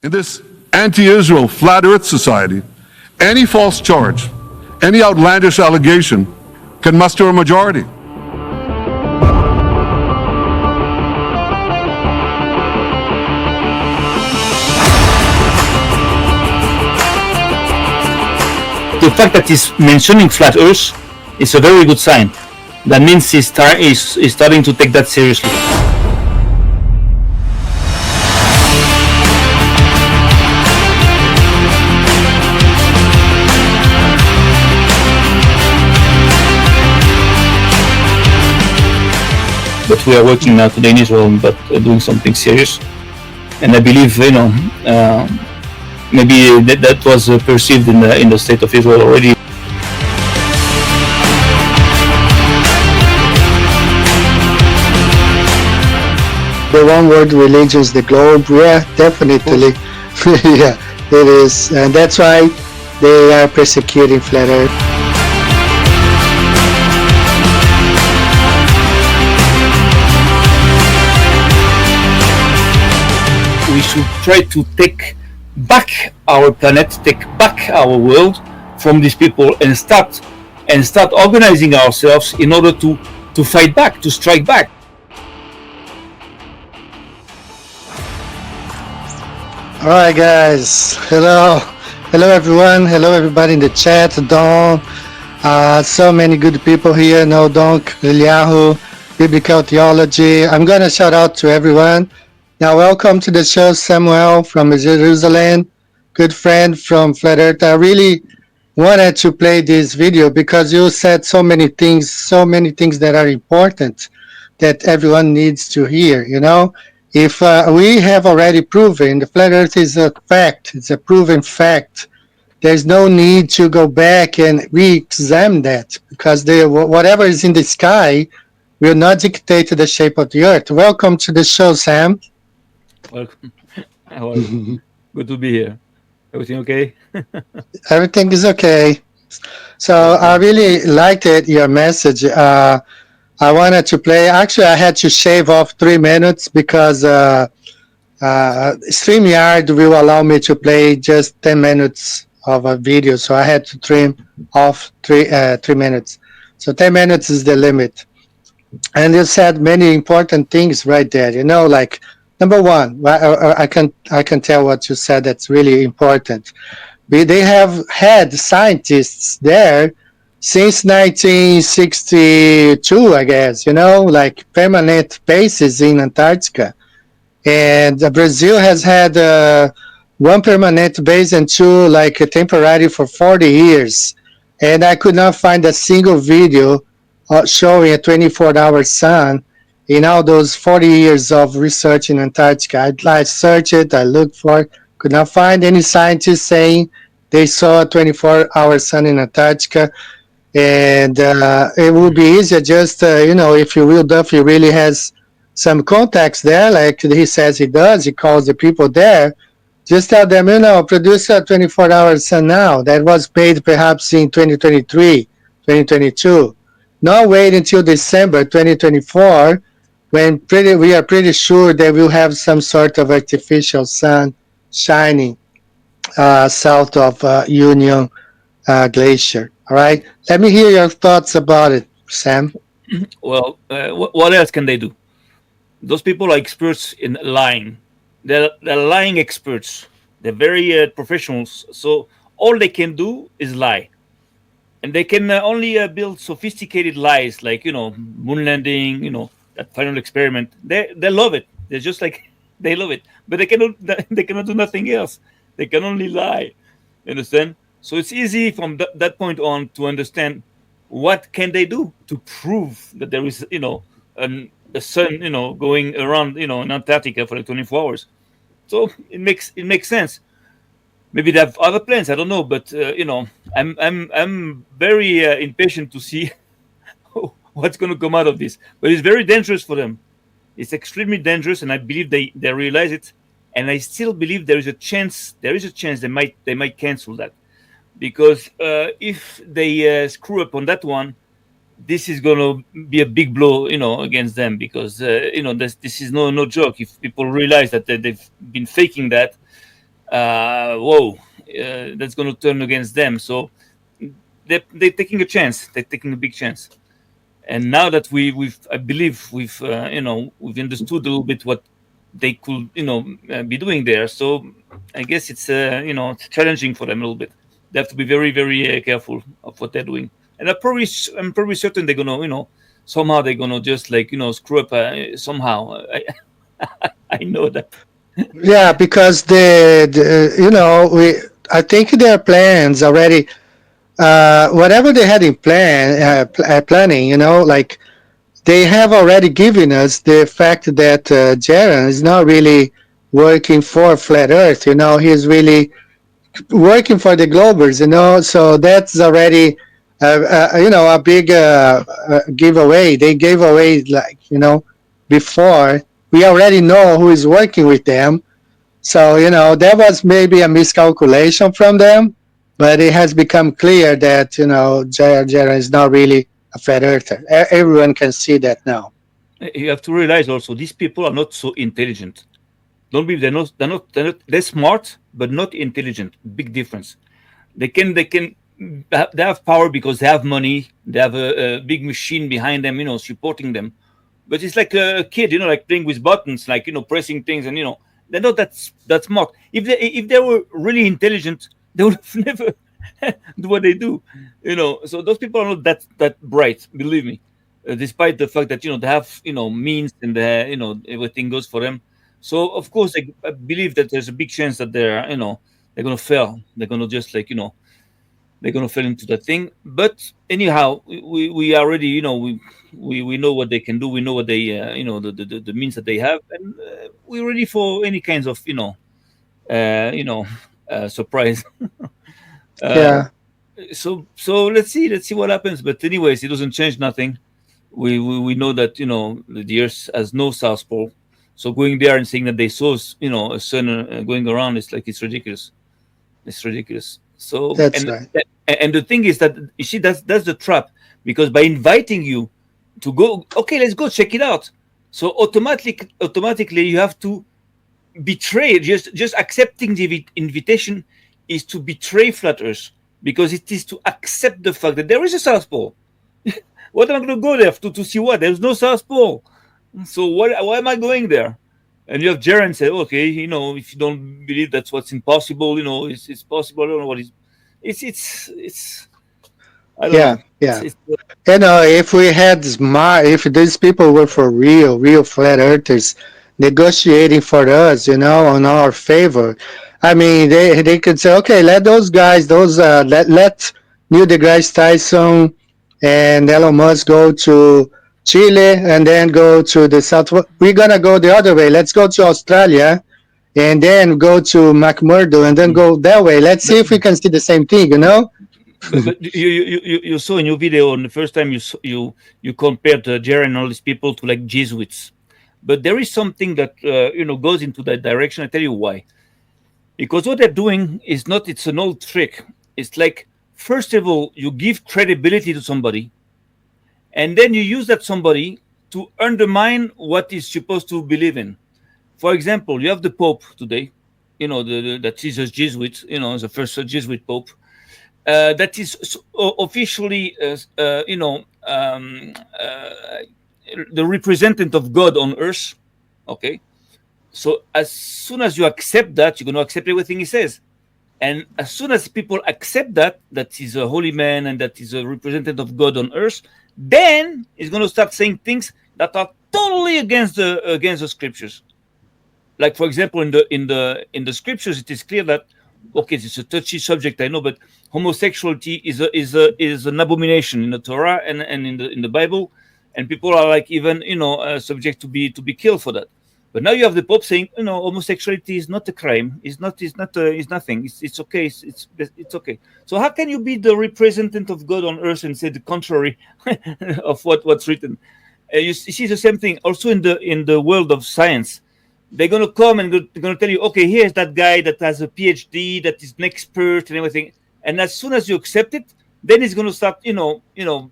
In this anti-Israel flat earth society, any false charge, any outlandish allegation can muster a majority. The fact that he's mentioning flat earth is a very good sign. That means he's starting to take that seriously. But we are working now today in Israel, but doing something serious. And I believe, maybe that was perceived in the state of Israel already. The one world religions, the globe, yeah, definitely. Yeah, it is. And that's why they are persecuting flat earth. We should try to take back our planet, take back our world from these people, and start organizing ourselves in order to fight back, to strike back. All right, guys. Hello everyone. Hello everybody in the chat. Don, so many good people here. No, Don, Eliyahu, Biblical Theology. I'm gonna shout out to everyone. Now, welcome to the show, Samuel from Jerusalem, good friend from Flat Earth. I really wanted to play this video because you said so many things that are important that everyone needs to hear, you know? If we have already proven the Flat Earth is a fact, it's a proven fact, there's no need to go back and re-examine that because whatever is in the sky will not dictate the shape of the Earth. Welcome to the show, Sam. Welcome. How are you? Good to be here. Everything okay? Everything is okay. So I really liked it, your message. I wanted to play. Actually, I had to shave off 3 minutes because StreamYard will allow me to play just 10 minutes of a video. So I had to trim off 3 minutes. So 10 minutes is the limit. And you said many important things right there. You know, like number one, I can tell what you said that's really important. They have had scientists there since 1962, I guess, you know, like permanent bases in Antarctica. And Brazil has had one permanent base and two like temporary for 40 years. And I could not find a single video showing a 24-hour sun in all those 40 years of research in Antarctica. I searched it, I looked for it, could not find any scientists saying they saw a 24-hour sun in Antarctica. And it would be easier just, if Will Duffy really has some contacts there, like he says he does, he calls the people there, just tell them, produce a 24-hour sun now. That was made perhaps in 2023, 2022. Not wait until December 2024, when we are pretty sure that we'll have some sort of artificial sun shining south of Union Glacier. All right, let me hear your thoughts about it, Sam. Well, what else can they do? Those people are experts in lying. They're lying experts. They're very professionals. So all they can do is lie. And they can only build sophisticated lies like, moon landing, that final experiment. They love it. They're just like, they love it. But they cannot do nothing else. They can only lie. You understand? So it's easy from that point on to understand what can they do to prove that there is, a sun, going around, in Antarctica for like 24 hours. So it makes sense. Maybe they have other plans. I don't know, but I'm very impatient to see what's going to come out of this. But it's very dangerous for them. It's extremely dangerous, and I believe they realize it. And I still believe there is a chance they might cancel that, because if they screw up on that one, this is going to be a big blow, against them, because this is no joke. If people realize that they've been faking that, whoa, that's going to turn against them. So they're taking a chance. They're taking a big chance. And now that I believe we've understood a little bit what they could, be doing there. So I guess it's, it's challenging for them a little bit. They have to be very, very careful of what they're doing. And I'm probably certain they're gonna, somehow they're gonna just like, screw up somehow. I know that. Yeah, because I think their plans already, whatever they had in planning, like they have already given us the fact that Jaron is not really working for Flat Earth. He's really working for the Globers. So that's already, a big giveaway. They gave away, like, before. We already know who is working with them. So, that was maybe a miscalculation from them, but it has become clear that, Jaron is not really a flat earther. Everyone can see that now. You have to realize also these people are not so intelligent. Don't believe they're smart, but not intelligent. Big difference. They have power because they have money. They have a big machine behind them, supporting them. But it's like a kid, like playing with buttons, like pressing things, and they're not that smart. If they were really intelligent, they would have never do what they do, So those people are not that bright, believe me. Despite the fact that they have means and everything goes for them. So of course I believe that there's a big chance that they're gonna fail. They're gonna just like they're gonna fall into that thing. But anyhow, we already we know what they can do. We know what they the means that they have, and we're ready for any kinds of surprise. uh, Yeah. so let's see what happens. But anyways, it doesn't change nothing. We know that the Earth has no south pole. So going there and saying that they saw a sun going around, it's ridiculous. It's ridiculous. So That's and right. and the thing is that you see that's the trap, because by inviting you to go, okay, let's go check it out. So automatically you have to betray. Just accepting the invitation is to betray flat Earth, because it is to accept the fact that there is a South Pole. What am I going to go there to see? What? There's no South Pole. So why am I going there? And you have Jaren say, okay, if you don't believe that's what's impossible, it's possible. I don't know what is. It's. I don't Yeah. know. Yeah. It's If we had if these people were for real flat earthers negotiating for us, on our favor, I mean, they could say, okay, let those guys, let Neil deGrasse Tyson and Elon Musk go to Chile and then go to the South. We're going to go the other way. Let's go to Australia and then go to McMurdo and then go that way. Let's see but if we can see the same thing. but you saw in your video on the first time you compared Jaren and all these people to like Jesuits, but there is something that goes into that direction. I tell you why. Because what they're doing is not, it's an old trick. It's like, first of all, you give credibility to somebody, and then you use that somebody to undermine what is supposed to believe in. For example, you have the Pope today, that is a Jesuit, the first Jesuit Pope, that is officially, the representative of God on earth. Okay. So as soon as you accept that, you're going to accept everything he says. And as soon as people accept that he's a holy man and that he's a representative of God on earth, then he's going to start saying things that are totally against the scriptures. Like, for example, in the scriptures, it is clear that, okay, it's a touchy subject, I know, but homosexuality is an abomination in the Torah and in the Bible, and people are like even subject to be killed for that. But now you have the Pope saying, homosexuality is not a crime. It's nothing. It's okay. It's okay. So how can you be the representative of God on earth and say the contrary of what's written? You see the same thing also in the world of science. They're gonna come and they're gonna tell you, okay, here's that guy that has a PhD, that is an expert and everything. And as soon as you accept it, then he's gonna start,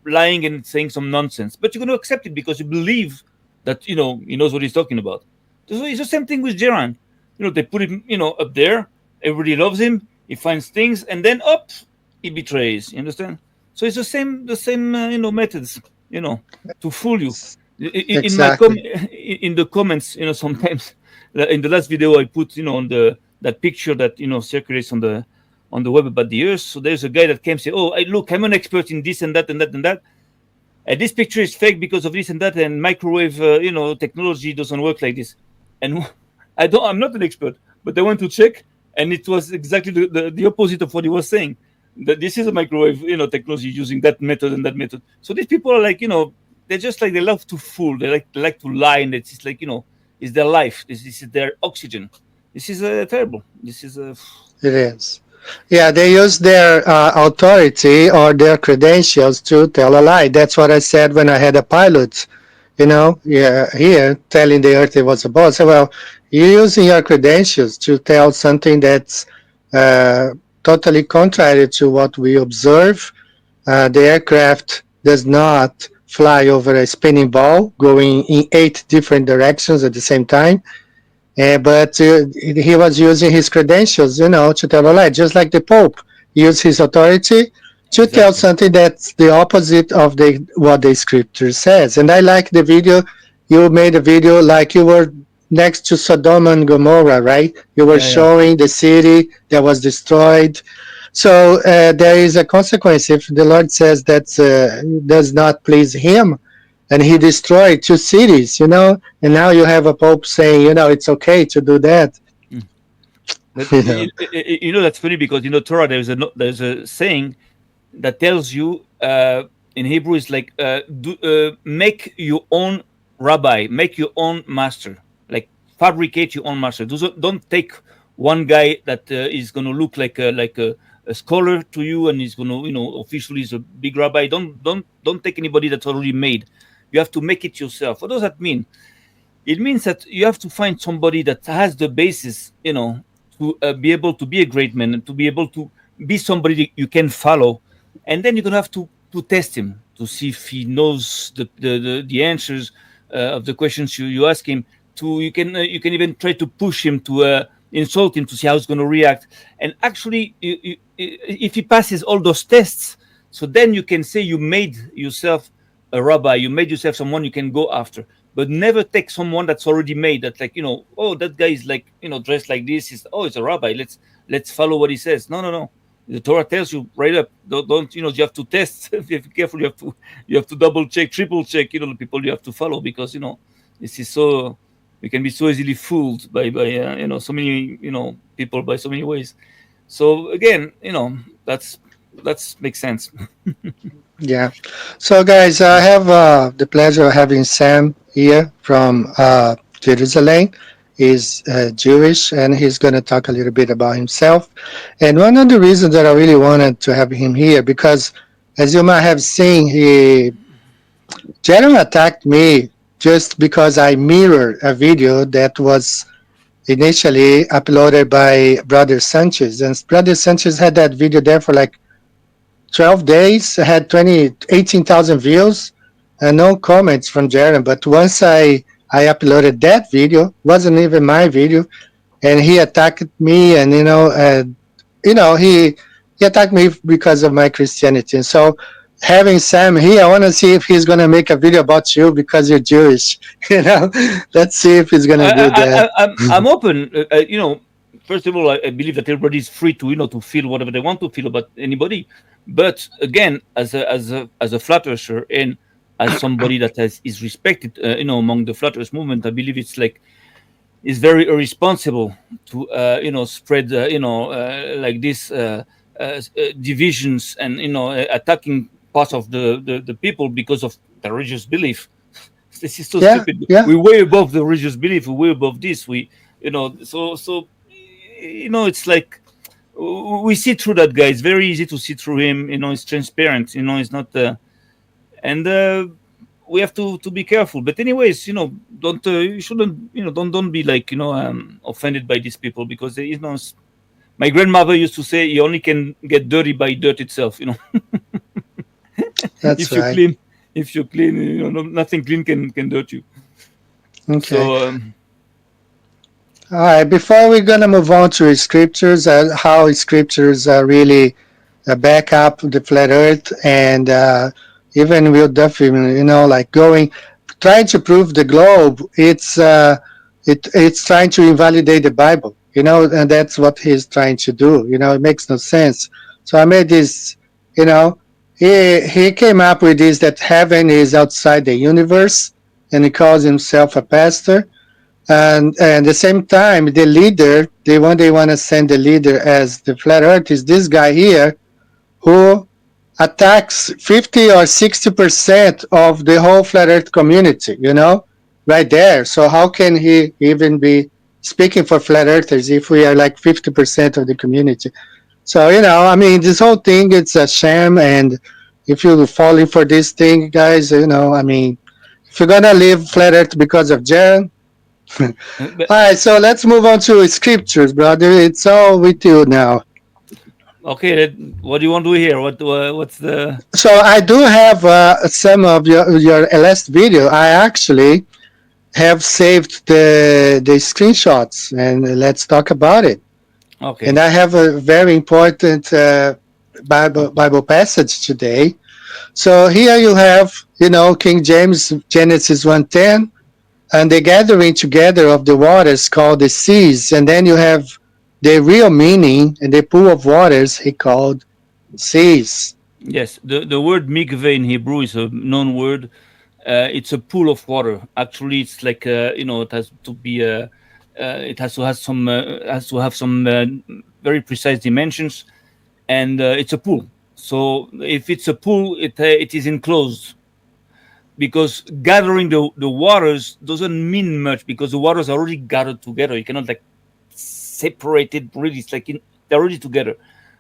lying and saying some nonsense. But you're gonna accept it because you believe that he knows what he's talking about. So it's the same thing with Geran. They put him, up there, Everybody loves him. He finds things, and then up, he betrays. You understand? So it's the same methods, to fool you. In my Exactly. in the comments, sometimes in the last video I put, on that picture that circulates on the web about the Earth. So there's a guy that came and say, "Oh, look, I'm an expert in this and that and that and that. And this picture is fake because of this and that, and microwave, technology doesn't work like this." And I'm not an expert, but I went to check, and it was exactly the opposite of what he was saying. That this is a microwave, technology using that method and that method. So these people are like, they're just like, they love to fool. They like to lie, and it's like, it's their life. This is their oxygen. This is terrible. This is It is. Yeah, they use their authority or their credentials to tell a lie. That's what I said when I had a pilot, yeah, here telling the Earth it was a ball. So, well, you're using your credentials to tell something that's uh, totally contrary to what we observe. The aircraft does not fly over a spinning ball going in 8 different directions at the same time. But he was using his credentials, to tell a lie, just like the Pope used his authority to tell exactly. something that's the opposite of what the scripture says. And I like the video. You made a video like you were next to Sodom and Gomorrah, right? You were Yeah, yeah. showing the city that was destroyed. So there is a consequence if the Lord says that does not please him, and he destroyed 2 cities, and now you have a pope saying, it's okay to do that. Mm. But you know that's funny because Torah, there's a saying that tells you, in Hebrew, is like, make your own rabbi, make your own master, like fabricate your own master. Don't take one guy that is going to look like a scholar to you, and he's going to, officially is a big rabbi. Don't take anybody that's already made. You have to make it yourself. What does that mean? It means that you have to find somebody that has the basis, to be able to be a great man, and to be able to be somebody that you can follow. And then you're gonna have to test him to see if he knows the answers of the questions you ask him. You can even try to push him to insult him to see how he's going to react. And actually, if he passes all those tests, so then you can say you made yourself a rabbi, you made yourself someone you can go after. But never take someone that's already made. That's like, oh, that guy is like, dressed like this. It's a rabbi. Let's follow what he says. No, no, no. The Torah tells you right up. Don't you have to test. You have to be careful. You have to double check, triple check. The people you have to follow, because this is so, we can be so easily fooled by so many people by so many ways. So again, that's makes sense. yeah. So guys, I have the pleasure of having Sam here from Jerusalem. He's Jewish, and he's going to talk a little bit about himself. And one of the reasons that I really wanted to have him here, because as you might have seen, Jeremy attacked me just because I mirrored a video that was initially uploaded by Brother Sanchez. And Brother Sanchez had that video there for like 12 days, had 18,000 views, and no comments from Jeremy. But once I uploaded that video, wasn't even my video, and he attacked me, and he attacked me because of my Christianity. And so having Sam here, I want to see if he's going to make a video about you because you're Jewish. Let's see if he's going to do that. I'm open. First of all, I believe that everybody is free to to feel whatever they want to feel about anybody. But again, as a flat earther, and as somebody that is respected, among the flat earth movement, I believe it's very irresponsible to spread like this divisions, and attacking parts of the people because of the religious belief. This is so Yeah, stupid. yeah. We're way above the religious belief. We're way above this. It's like we see through that guy. It's very easy to see through him. It's transparent. It's not. And we have to be careful. But anyways, don't you shouldn't don't be like offended by these people, because my grandmother used to say you only can get dirty by dirt itself. That's if you right. clean, if you clean, nothing clean can dirt you. Okay. So All right, before we're gonna move on to scriptures, how scriptures really back up the flat Earth, and even Will Duffy, like trying to prove the globe. It's trying to invalidate the Bible, and that's what he's trying to do. It makes no sense. So I made this, you know, he came up with this that heaven is outside the universe, and he calls himself a pastor. And at the same time, the leader, they want to send the leader as the flat Earth is this guy here who attacks 50 or 60% of the whole flat Earth community. Right there. So how can he even be speaking for flat Earthers if we are like 50% of the community? So I mean, this whole thing, it's a sham. And if you're falling for this thing, guys, I mean, if you're gonna leave flat Earth because of Jaron. All But right, so let's move on to scriptures, brother. It's all with you now. okay, what do you want to do here? What's the? So I do have some of your last video. I actually have saved the screenshots, and let's talk about it. And Okay, I have a very important Bible passage today. So here you have, King James Genesis 1:10, and the gathering together of the waters called the seas, and then you have the real meaning and the pool of waters he called seas. yes. The word mikveh in Hebrew is a known word. It's a pool of water. Actually, it's like it has to be it has to have some very precise dimensions, and it's a pool. So if it's a pool, it is enclosed, because gathering the waters doesn't mean much, because the waters are already gathered together. You cannot like separate it. Really, it's like they're already together.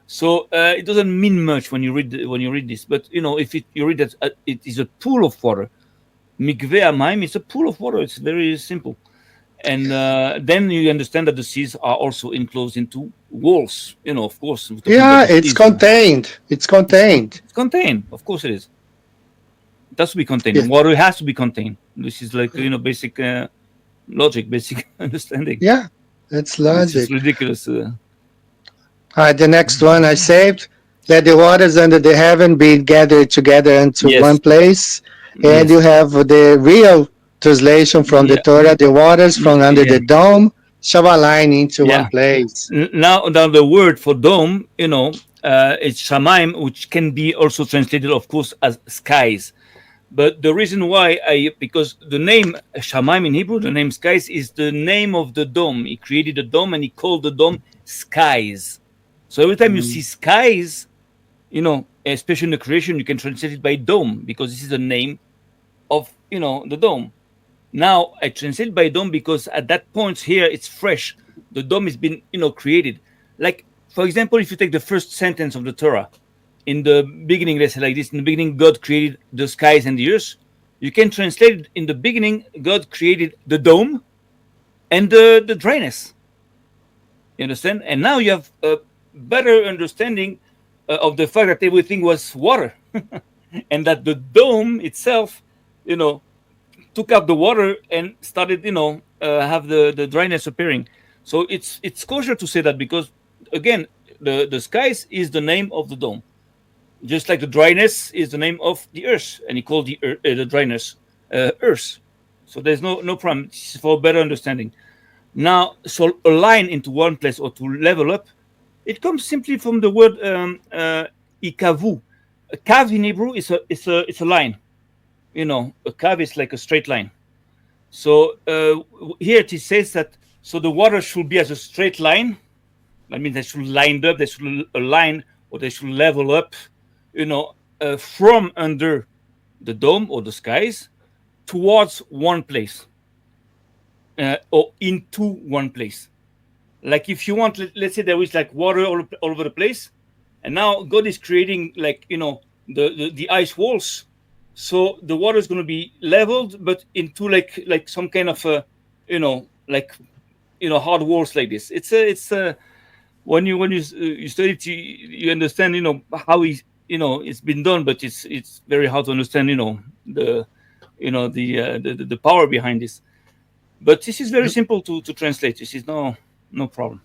So it doesn't mean much when you read this. But if you read that it is a pool of water. Mikveh Amayim is a pool of water. It's very simple. And then you understand that the seas are also enclosed into walls. Of course, we're talking about Yeah, the it's seas. contained. It's contained. It's contained. Of course, it is. It has to be Yeah, contained. Water has to be contained. This is like basic logic, basic understanding. yeah, that's It's just logic. ridiculous. All right, the next one I saved. Let the waters under the heaven be gathered together into one Yes, place. And you yes, have the real translation from the yeah, Torah, the waters from under yeah, the dome shall align into one yeah. place. Now the word for dome, it's shamaim, which can be also translated, of course, as skies. But the reason why because the name Shamaim in Hebrew, the name skies, is the name of the dome. He created a dome and he called the dome skies. So every time you see Mm. skies, especially in the creation, you can translate it by dome, because this is the name of the dome. Now I translate by dome because at that point here it's fresh. The dome has been created. Like, for example, if you take the first sentence of the Torah, in the beginning, let's say like this: in the beginning, God created the skies and the earth. You can translate it: in the beginning, God created the dome and the dryness. You understand? And now you have a better understanding of the fact that everything was water, and that the dome itself, you know, took up the water and started, have the dryness appearing. So it's kosher to say that, because again, the skies is the name of the dome, just like the dryness is the name of the earth, and he called the dryness earth. So there's no problem. This is for better understanding. Now, so align into one place or to level up, it comes simply from the word ikavu. A kav in Hebrew is a line. A kav is like a straight line. So here it says that so the water should be as a straight line. That means they should line up, they should align, or they should level up, from under the dome or the skies towards one place, or into one place. Like if you want, let's say there is like water all over the place, and now God is creating like the ice walls, so the water is going to be leveled, but into like some kind of like hard walls like this. It's when you study it, you understand how it's been done, but it's very hard to understand the the power behind this. But this is very simple to translate. This is no problem.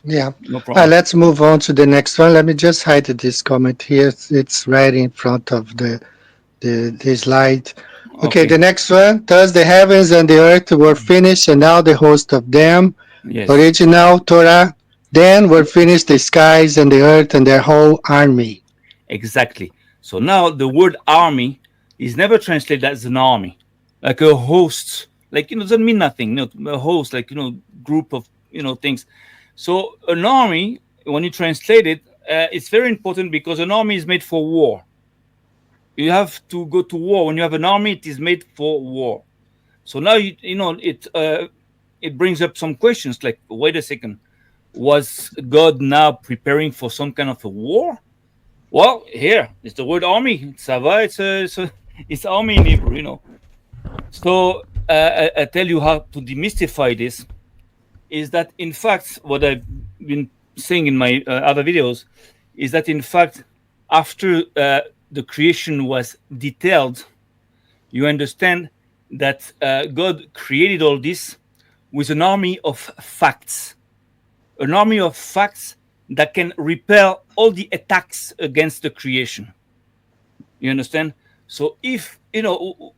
Yeah. No problem. Let's move on to the next one. Let me just hide this comment here. It's right in front of the slide. Okay, the next one. Thus the heavens and the earth were finished, and now the host of them. Yes. Original Torah. Then were finished the skies and the earth and their whole army. Exactly. So now the word army is never translated as an army, like a host. Like, doesn't mean nothing. A host, like, group of, things. So an army, when you translate it, it's very important because an army is made for war. You have to go to war. When you have an army, it is made for war. So now, it brings up some questions like, wait a second, was God now preparing for some kind of a war? Well, here it's the word army. Sava, it's army in Hebrew, So I tell you how to demystify this. Is that in fact what I've been saying in my other videos is that in fact after the creation was detailed, you understand that God created all this with an army of facts, that can repel all the attacks against the creation. You understand? So if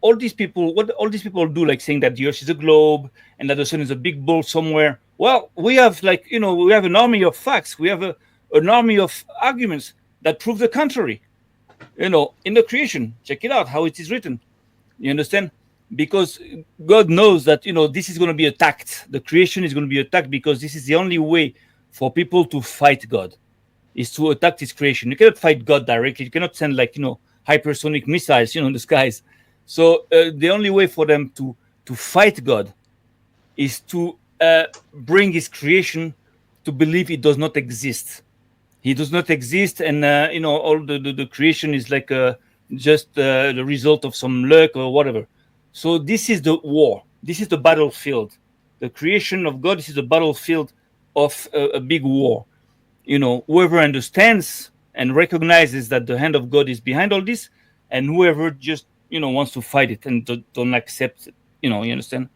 all these people, what all these people do, like saying that the earth is a globe and that the sun is a big ball somewhere, well, we have we have an army of facts. We have an army of arguments that prove the contrary. In the creation, check it out how it is written. You understand? Because God knows that this is going to be attacked. The creation is going to be attacked because this is the only way for people to fight God, is to attack His creation. You cannot fight God directly. You cannot send hypersonic missiles, in the skies. So the only way for them to fight God is to bring His creation to believe it does not exist. He does not exist, and all the creation is like just the result of some luck or whatever. So this is the war. This is the battlefield. The creation of God. This is the battlefield of a big war. Whoever understands and recognizes that the hand of God is behind all this, and whoever just wants to fight it and don't accept it, you understand.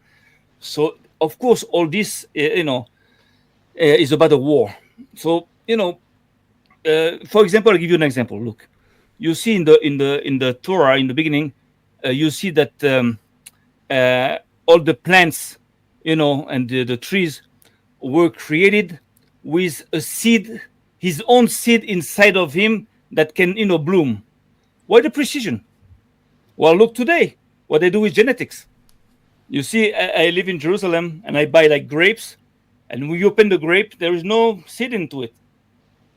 So of course all this is about a war. So for example, I'll give you an example. Look, you see in the Torah in the beginning, you see that all the plants, and the trees were created with a seed, his own seed inside of him that can bloom. Why the precision? Well, look today what they do with genetics. You see, I live in Jerusalem and I buy like grapes, and when you open the grape, there is no seed into it.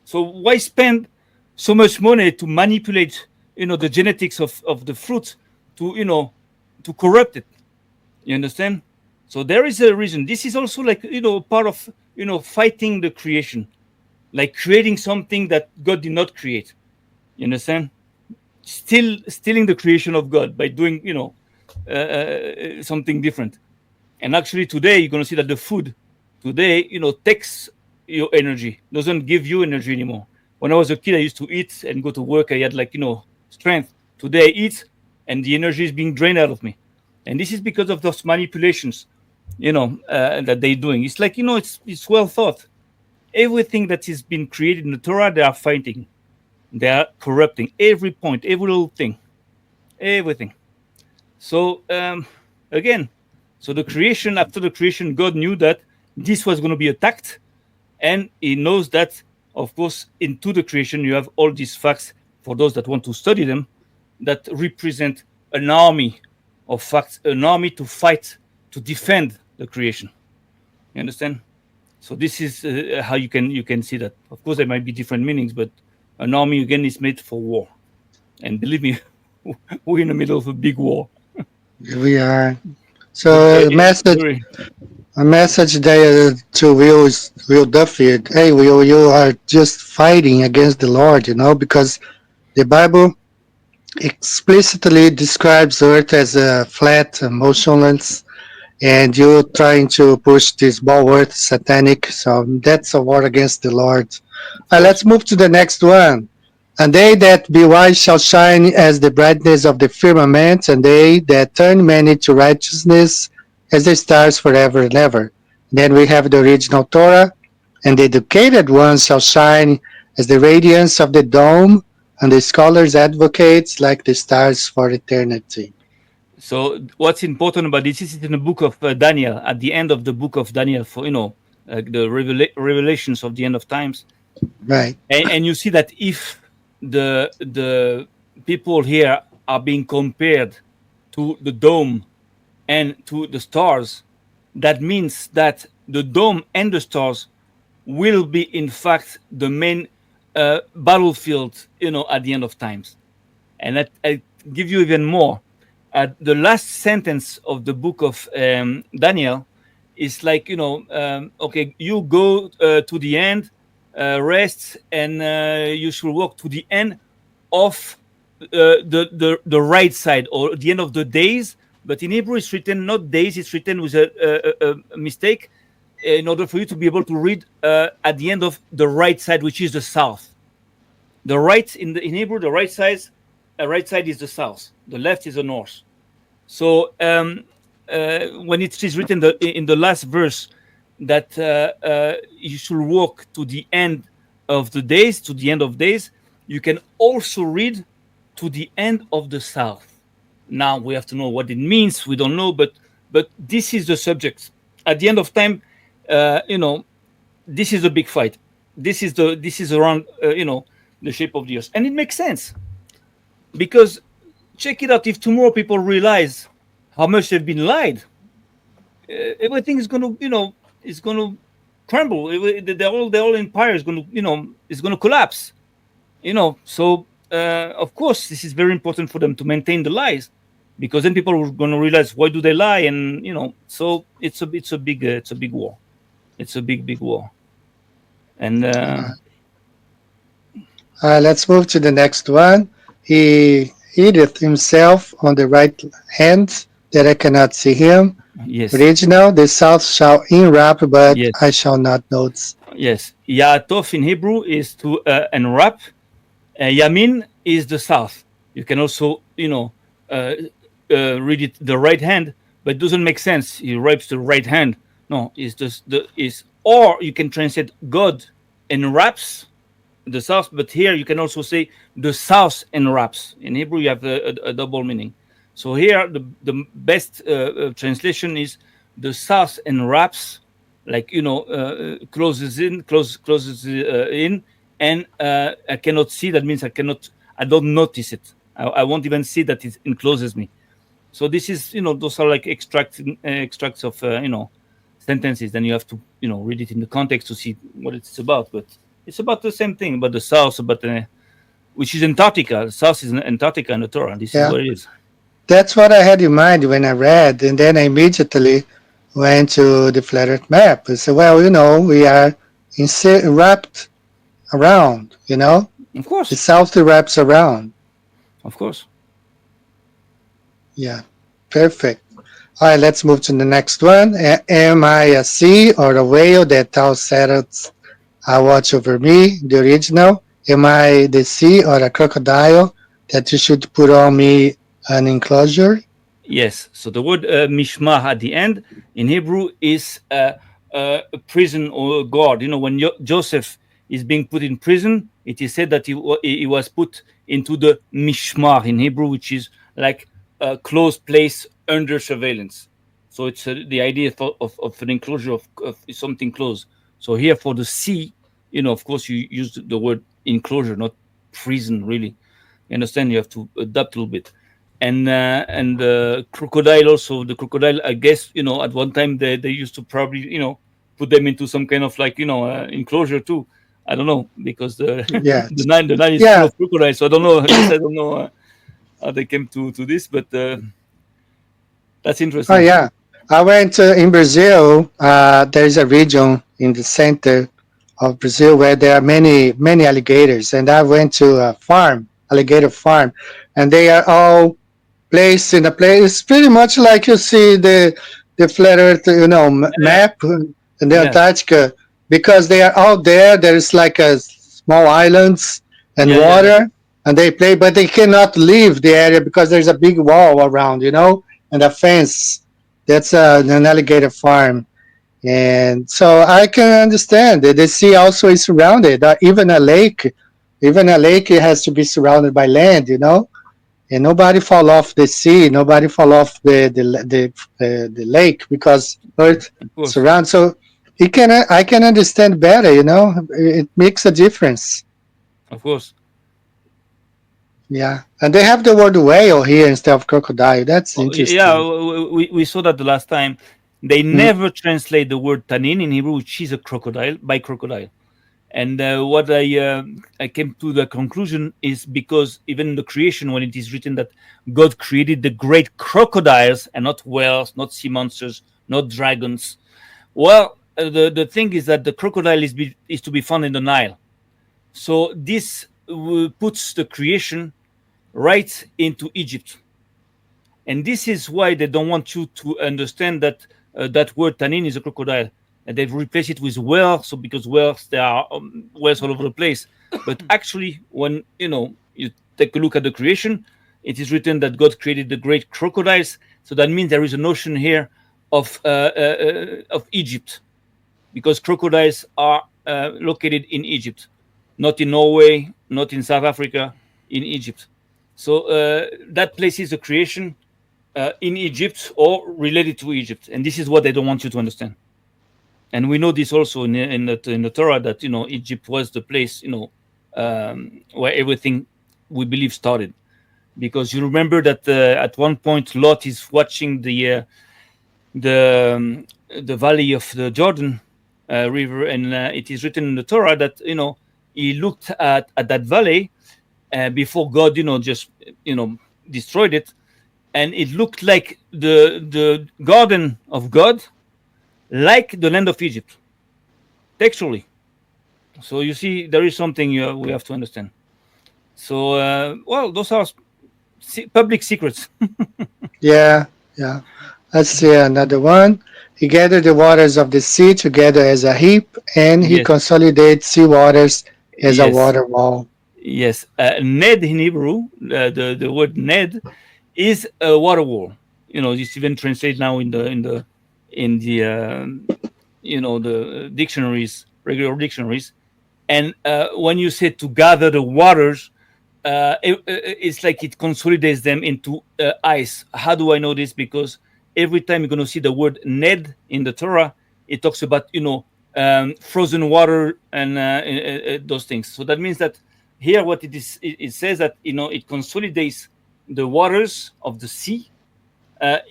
So why spend so much money to manipulate the genetics of the fruit to corrupt it? You understand? So there is a reason. This is also like part of fighting the creation, like creating something that God did not create. You understand? Stealing the creation of God by doing something different. And actually today you're going to see that the food today takes your energy, doesn't give you energy anymore. When I was a kid, I used to eat and go to work. I had strength. Today I eat and the energy is being drained out of me. And this is because of those manipulations that they're doing. It's like it's well thought. Everything that has been created in the Torah, they are fighting. They are corrupting every point, every little thing, everything. So again, so the creation, after the creation, God knew that this was going to be attacked, and He knows that, of course, into the creation you have all these facts for those that want to study them, that represent an army of facts, an army to fight, to defend the creation. You understand? So this is how you can see that. Of course, there might be different meanings, but an army again is made for war. And believe me, we're in the middle of a big war. We are. So a message there to Will Duffield. Hey, Will, you are just fighting against the Lord, because the Bible explicitly describes Earth as a flat, motionless, and you're trying to push this ball Earth satanic. So that's a war against the Lord. Let's move to the next one. And they that be wise shall shine as the brightness of the firmament, and they that turn many to righteousness as the stars forever and ever. Then we have the original Torah, and the educated ones shall shine as the radiance of the dome, and the scholars advocates like the stars for eternity. So what's important about this is in the book of Daniel, at the end of the book of Daniel, for the revelations of the end of times, Right. and you see that if the people here are being compared to the dome and to the stars, that means that the dome and the stars will be in fact the main battlefield, at the end of times. And I give you even more. The last sentence of the book of Daniel is like, okay, you go to the end, rest, and you should walk to the end of the right side, or the end of the days. But in Hebrew, it's written not days; it's written with a mistake, in order for you to be able to read at the end of the right side, which is the south. The right in Hebrew, the right side is the south. The left is the north. So when it is written in the last verse that you should walk to the end of the days, to the end of days, you can also read to the end of the south. Now we have to know what it means. We don't know, but this is the subject. At the end of time, this is a big fight. This is around the shape of the earth, and it makes sense because check it out. If tomorrow people realize how much they've been lied, everything is going to crumble. The whole empire is going to collapse. So of course this is very important for them to maintain the lies, because then people are going to realize why do they lie, and so it's a big war. It's a big war, and Let's move to the next one. He hideth himself on the right hand, that I cannot see him. yes, Original, the south shall enwrap, but yes, I shall not notice. yes. Yaatov in Hebrew is to enwrap. Yamin is the south. You can also read it the right hand, but it doesn't make sense. He wraps the right hand. No, it's just or you can translate God enwraps the south, but here you can also say the south enwraps. In Hebrew, you have a double meaning. So here, the best translation is the south enwraps, like closes in, and I cannot see. That means I don't notice it. I won't even see that it encloses me. So this is, those are like extracts of sentences. Then you have to read it in the context to see what it's about. But it's about the same thing, about the south, which is Antarctica. The south is Antarctica in the Torah. This is what it is. That's what I had in mind when I read, and then I immediately went to the flat earth map. I said, well, we are wrapped around, Of course. The south wraps around. Of course. Yeah, perfect. All right, let's move to the next one. Am I a sea or a whale that thou saidst, I watch over me? The original. Am I the sea or a crocodile that you should put on me an enclosure? Yes. So the word mishmah at the end in Hebrew is a prison or guard. When Joseph is being put in prison, it is said that he was put into the mishmar in Hebrew, which is like a closed place under surveillance. So it's the idea of an enclosure of something closed. So here for the sea, of course you use the word enclosure, not prison. Really, you understand? You have to adapt a little bit. And the crocodile also. The crocodile, I guess, at one time they used to probably put them into some kind of like enclosure too. I don't know, because the Nile is full of crocodiles. So I don't know. I don't know how they came to this, but that's interesting. Oh yeah, I went in Brazil. There is a region in the center of Brazil where there are many alligators, and I went to a alligator farm, and they are all placed in a place. It's pretty much like you see the flat Earth, map in the Antarctica, because they are out there. There is like a small islands and water, and they play, but they cannot leave the area because there's a big wall around, and a fence. That's an alligator farm. And so I can understand that the sea also is surrounded. Even a lake it has to be surrounded by land, and nobody fall off the sea, nobody fall off the lake because Earth Of course, surrounds. So I can understand better, It makes a difference. of course. Yeah, and they have the word whale here instead of crocodile. That's Yeah, interesting. we saw that the last time. They Mm, never translate the word tanin in Hebrew, which is a crocodile, by crocodile. And what I came to the conclusion is because even in the creation, when it is written that God created the great crocodiles and not whales, not sea monsters, not dragons. Well, the thing is that the crocodile is to be found in the Nile. So this puts the creation right into Egypt, and this is why they don't want you to understand that that word tanin is a crocodile, and they've replaced it with whales. So because whales, there are whales all over the place, but actually, when you take a look at the creation, it is written that God created the great crocodiles. So that means there is a notion here of Egypt, because crocodiles are located in Egypt, not in Norway, not in South Africa, in Egypt. So that places the creation in Egypt or related to Egypt, and this is what they don't want you to understand. And we know this also in the Torah, that Egypt was the place where everything we believe started, because you remember that at one point Lot is watching the valley of the Jordan river, and it is written in the Torah that he looked at that valley before God just destroyed it, and it looked like the garden of God, like the land of Egypt, textually. So you see, there is something we have to understand. So well, those are public secrets. yeah, yeah. Let's see another one. He gathered the waters of the sea together as a heap, and he Yes, consolidates sea waters as a yes, water wall. yes. Ned in Hebrew, the word Ned is a water wall. It's even translated now in the dictionaries, regular dictionaries. And when you say to gather the waters, it's like it consolidates them into ice. How do I know this? Because every time you're going to see the word Ned in the Torah, it talks about frozen water and those things. So that means that here, what it is, it says that it consolidates the waters of the sea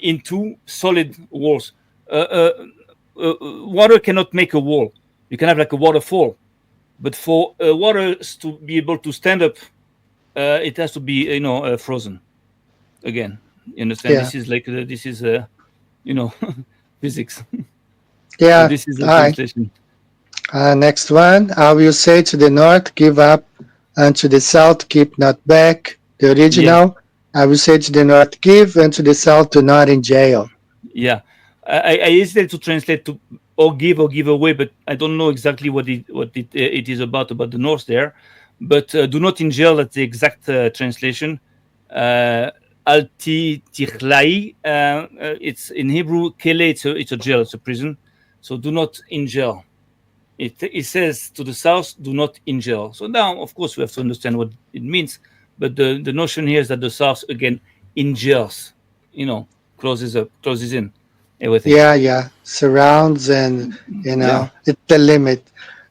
into solid walls. Uh, uh, Water cannot make a wall. You can have like a waterfall, but for waters to be able to stand up, it has to be frozen again. You understand? Yeah, This is like this is you know physics. So yeah. this is All the right. translation. Next one. I will say to the north, give up, and to the south, keep not back. The Yeah, original. I will say to the north, give, and to the south, do not in jail. yeah. I hesitate to translate to or give away, but I don't know exactly what it is about the north there. But do not in jail. That's the exact translation. Uh, Alti tichlai. It's in Hebrew. Kele. It's a jail. It's a prison. So do not in jail. It says to the south, do not in jail. So now, of course, we have to understand what it means. But the notion here is that the south again in jails. Closes up, closes in everything. Yeah, yeah. Surrounds and, Yeah. it's the limit.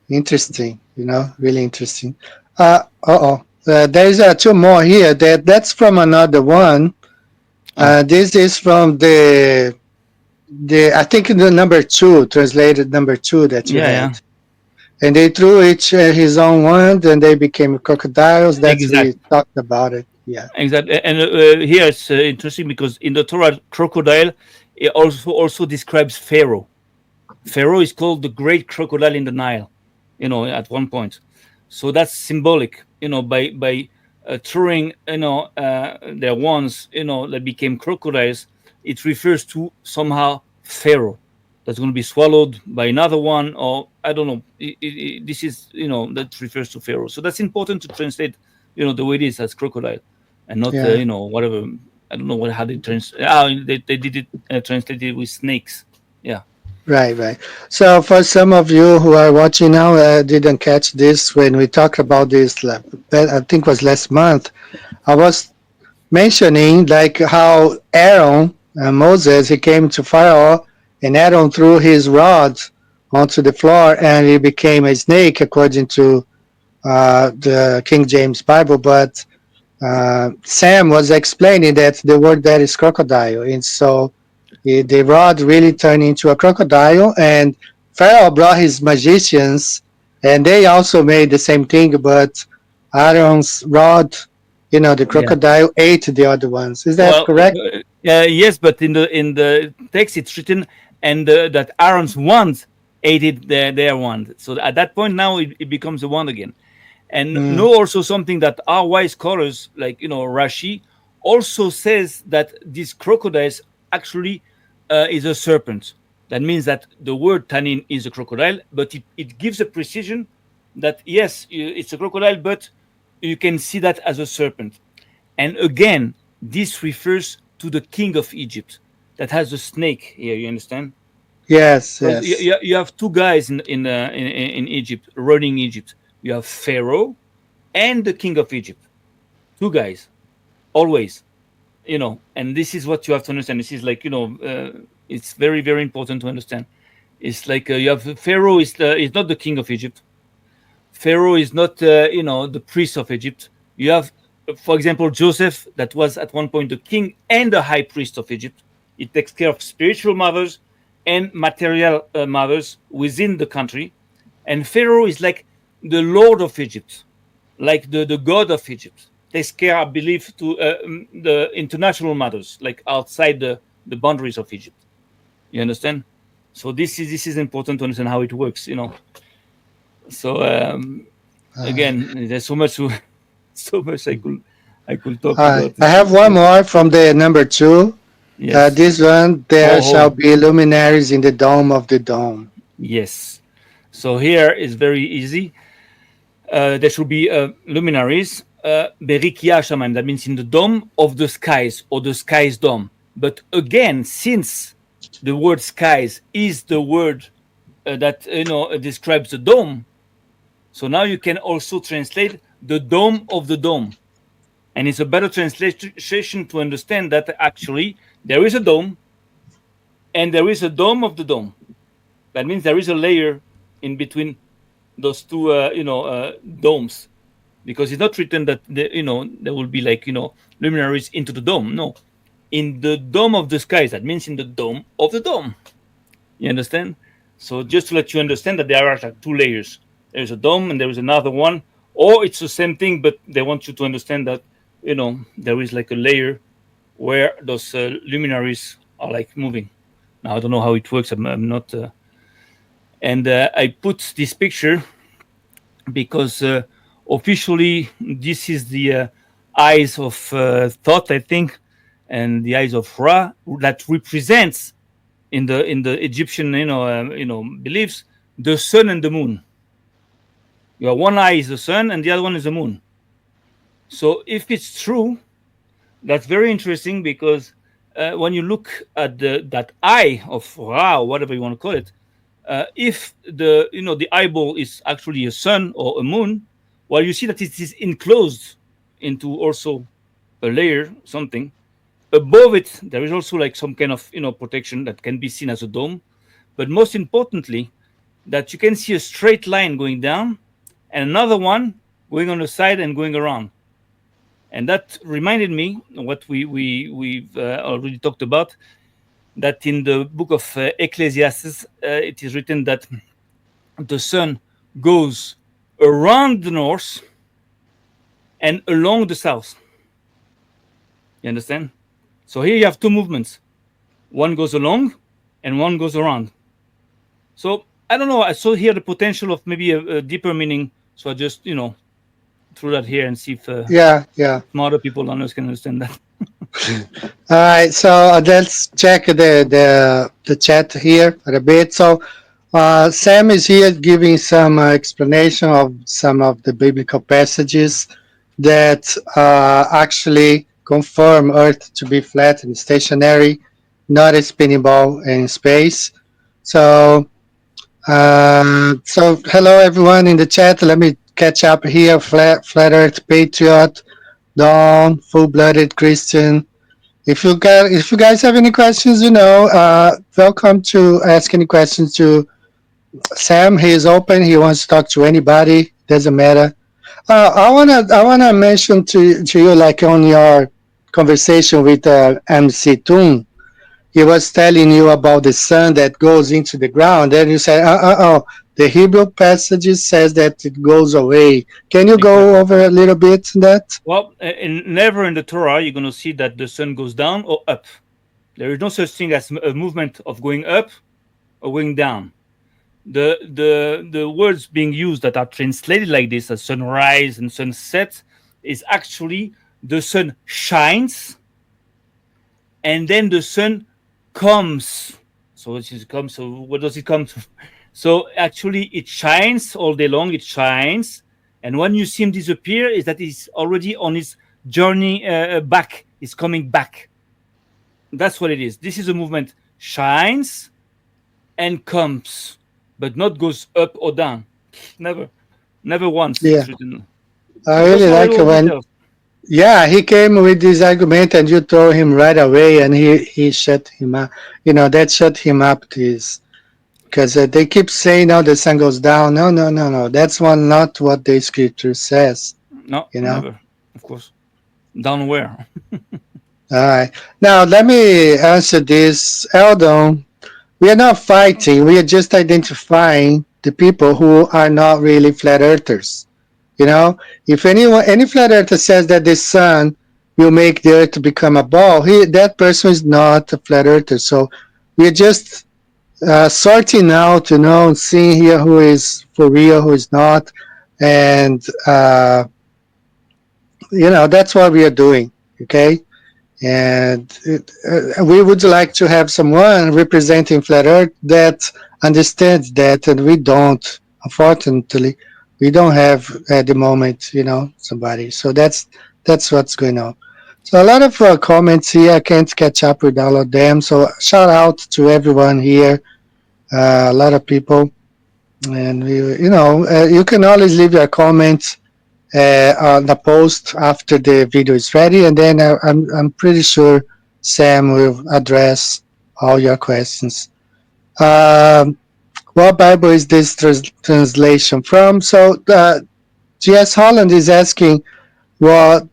Interesting, really interesting. Oh. There's two more here. That's from another one. Oh, This is from the I think the number two, translated number two that you yeah, had. yeah. And they threw each his own wand, and they became crocodiles. That's we Exactly. talked about it. Yeah, Exactly. And here it's interesting because in the Torah, crocodile it also describes Pharaoh. Pharaoh is called the great crocodile in the Nile. At one point. So that's symbolic. By throwing their wands, that became crocodiles. It refers to somehow Pharaoh that's going to be swallowed by another one, or I don't know. This is that refers to Pharaoh. So that's important to translate. The way it is as crocodile, and not yeah, whatever I don't know how they they did it translated with snakes. Yeah. Right, right. So for some of you who are watching now, didn't catch this when we talked about this, I think was last month. I was mentioning like how Aaron, Moses, he came to Pharaoh, and Aaron threw his rod onto the floor, and it became a snake, according to the King James Bible. But Sam was explaining that the word there is crocodile, and so the rod really turned into a crocodile. And Pharaoh brought his magicians, and they also made the same thing, but Aaron's rod, the Yeah. crocodile ate the other ones. Is that Well, correct? yes, but in the text it's written and that Aaron's wand aided their wand. So at that point now it becomes a wand again. And Mm, know also something that our wise scholars, like Rashi, also says that this crocodiles actually is a serpent. That means that the word tanin is a crocodile, but it gives a precision that yes, it's a crocodile, but you can see that as a serpent. And again, this refers to the king of Egypt that has a snake here. You understand? yes, Because yes. you have two guys in Egypt running Egypt. You have Pharaoh and the king of Egypt. Two guys, always. And this is what you have to understand. This is like it's very very important to understand. It's like you have Pharaoh is not the king of Egypt. Pharaoh is not the priest of Egypt. You have, for example, Joseph, that was at one point the king and the high priest of Egypt. He takes care of spiritual matters and material matters within the country. And Pharaoh is like the lord of Egypt, like the god of Egypt. Takes care, I believe, to the international matters, like outside the boundaries of Egypt. You understand? So this is important to understand how it works. So Uh, again, there's so much so much I could talk about I it. have one more from the number two. Yes. This one, there shall Oh, be luminaries in the dome of the dome. yes. So here is very easy. There should be luminaries. Berikia Shaman, that means in the dome of the skies or the sky's dome. But again, since the word skies is the word that describes the dome, so now you can also translate the dome of the dome. And it's a better translation to understand that actually there is a dome and there is a dome of the dome. That means there is a layer in between those two, domes, because it's not written that there will be like luminaries into the dome. No, in the dome of the skies. That means in the dome of the dome. You understand? So just to let you understand that there are like two layers. There's a dome and there is another one, or it's the same thing, but they want you to understand that there is like a layer where those luminaries are like moving. Now I don't know how it works. I'm not. And I put this picture because officially this is the eyes of thought, I think, and the eyes of Ra that represents in the Egyptian beliefs the sun and the moon. Your one eye is the sun and the other one is the moon. So if it's true, that's very interesting because when you look at that eye of Ra, or whatever you want to call it, if the eyeball is actually a sun or a moon, well, you see that it is enclosed into also a layer, something. Above it, there is also like some kind of protection that can be seen as a dome. But most importantly, that you can see a straight line going down and another one going on the side and going around. And that reminded me what we've already talked about, that in the book of Ecclesiastes, it is written that the sun goes around the north and along the south. You understand? So here you have two movements. One goes along and one goes around. So I don't know. I saw here the potential of maybe a deeper meaning. So I just, threw that here and see if Yeah, yeah. smarter people on us can understand that. All right, so let's check the chat here for a bit. So Sam is here giving some explanation of some of the biblical passages that actually confirm Earth to be flat and stationary, not a spinning ball in space. So, hello everyone in the chat. Let me catch up here. Flat Earth Patriot, Dawn, full-blooded Christian. If you guys have any questions, welcome to ask any questions to Sam. He is open. He wants to talk to anybody. Doesn't matter. I wanna mention to you, like on your conversation with MC Toon, he was telling you about the sun that goes into the ground. Then you said, oh, the Hebrew passages says that it goes away. Can you go Exactly. over a little bit that? Well, never in the Torah you're going to see that the sun goes down or up. There is no such thing as a movement of going up or going down. The words being used that are translated like this as sunrise and sunset is actually the sun shines and then the sun comes. So it is come. So what does it come to? So actually, it shines all day long. It shines, and when you see him disappear, is that he's already on his journey back. He's coming back. That's what it is. This is a movement: shines and comes, but not goes up or down. Never, never once. Yeah, It's written. I So those really are like it little when. details. Yeah, he came with this argument, and you throw him right away, and he shut him up. That shut him up. This because they keep saying, "No, the sun goes down." No, no, no, no. That's one not what the scripture says. No, You know. never. Of course, down where? All right. Now let me answer this, Eldon. We are not fighting. We are just identifying the people who are not really flat earthers. If any flat earther says that the sun will make the earth become a ball, that person is not a flat earther. So we're just sorting out, seeing here who is for real, who is not, and that's what we are doing. Okay, and we would like to have someone representing flat Earth that understands that, and we don't. Unfortunately, we don't have at the moment, somebody. So that's what's going on. So a lot of comments here. I can't catch up with all of them. So shout out to everyone here. A lot of people, and you can always leave your comments on the post after the video is ready, and then I'm pretty sure Sam will address all your questions. Um, what Bible is this translation from? So G.S. Holland is asking what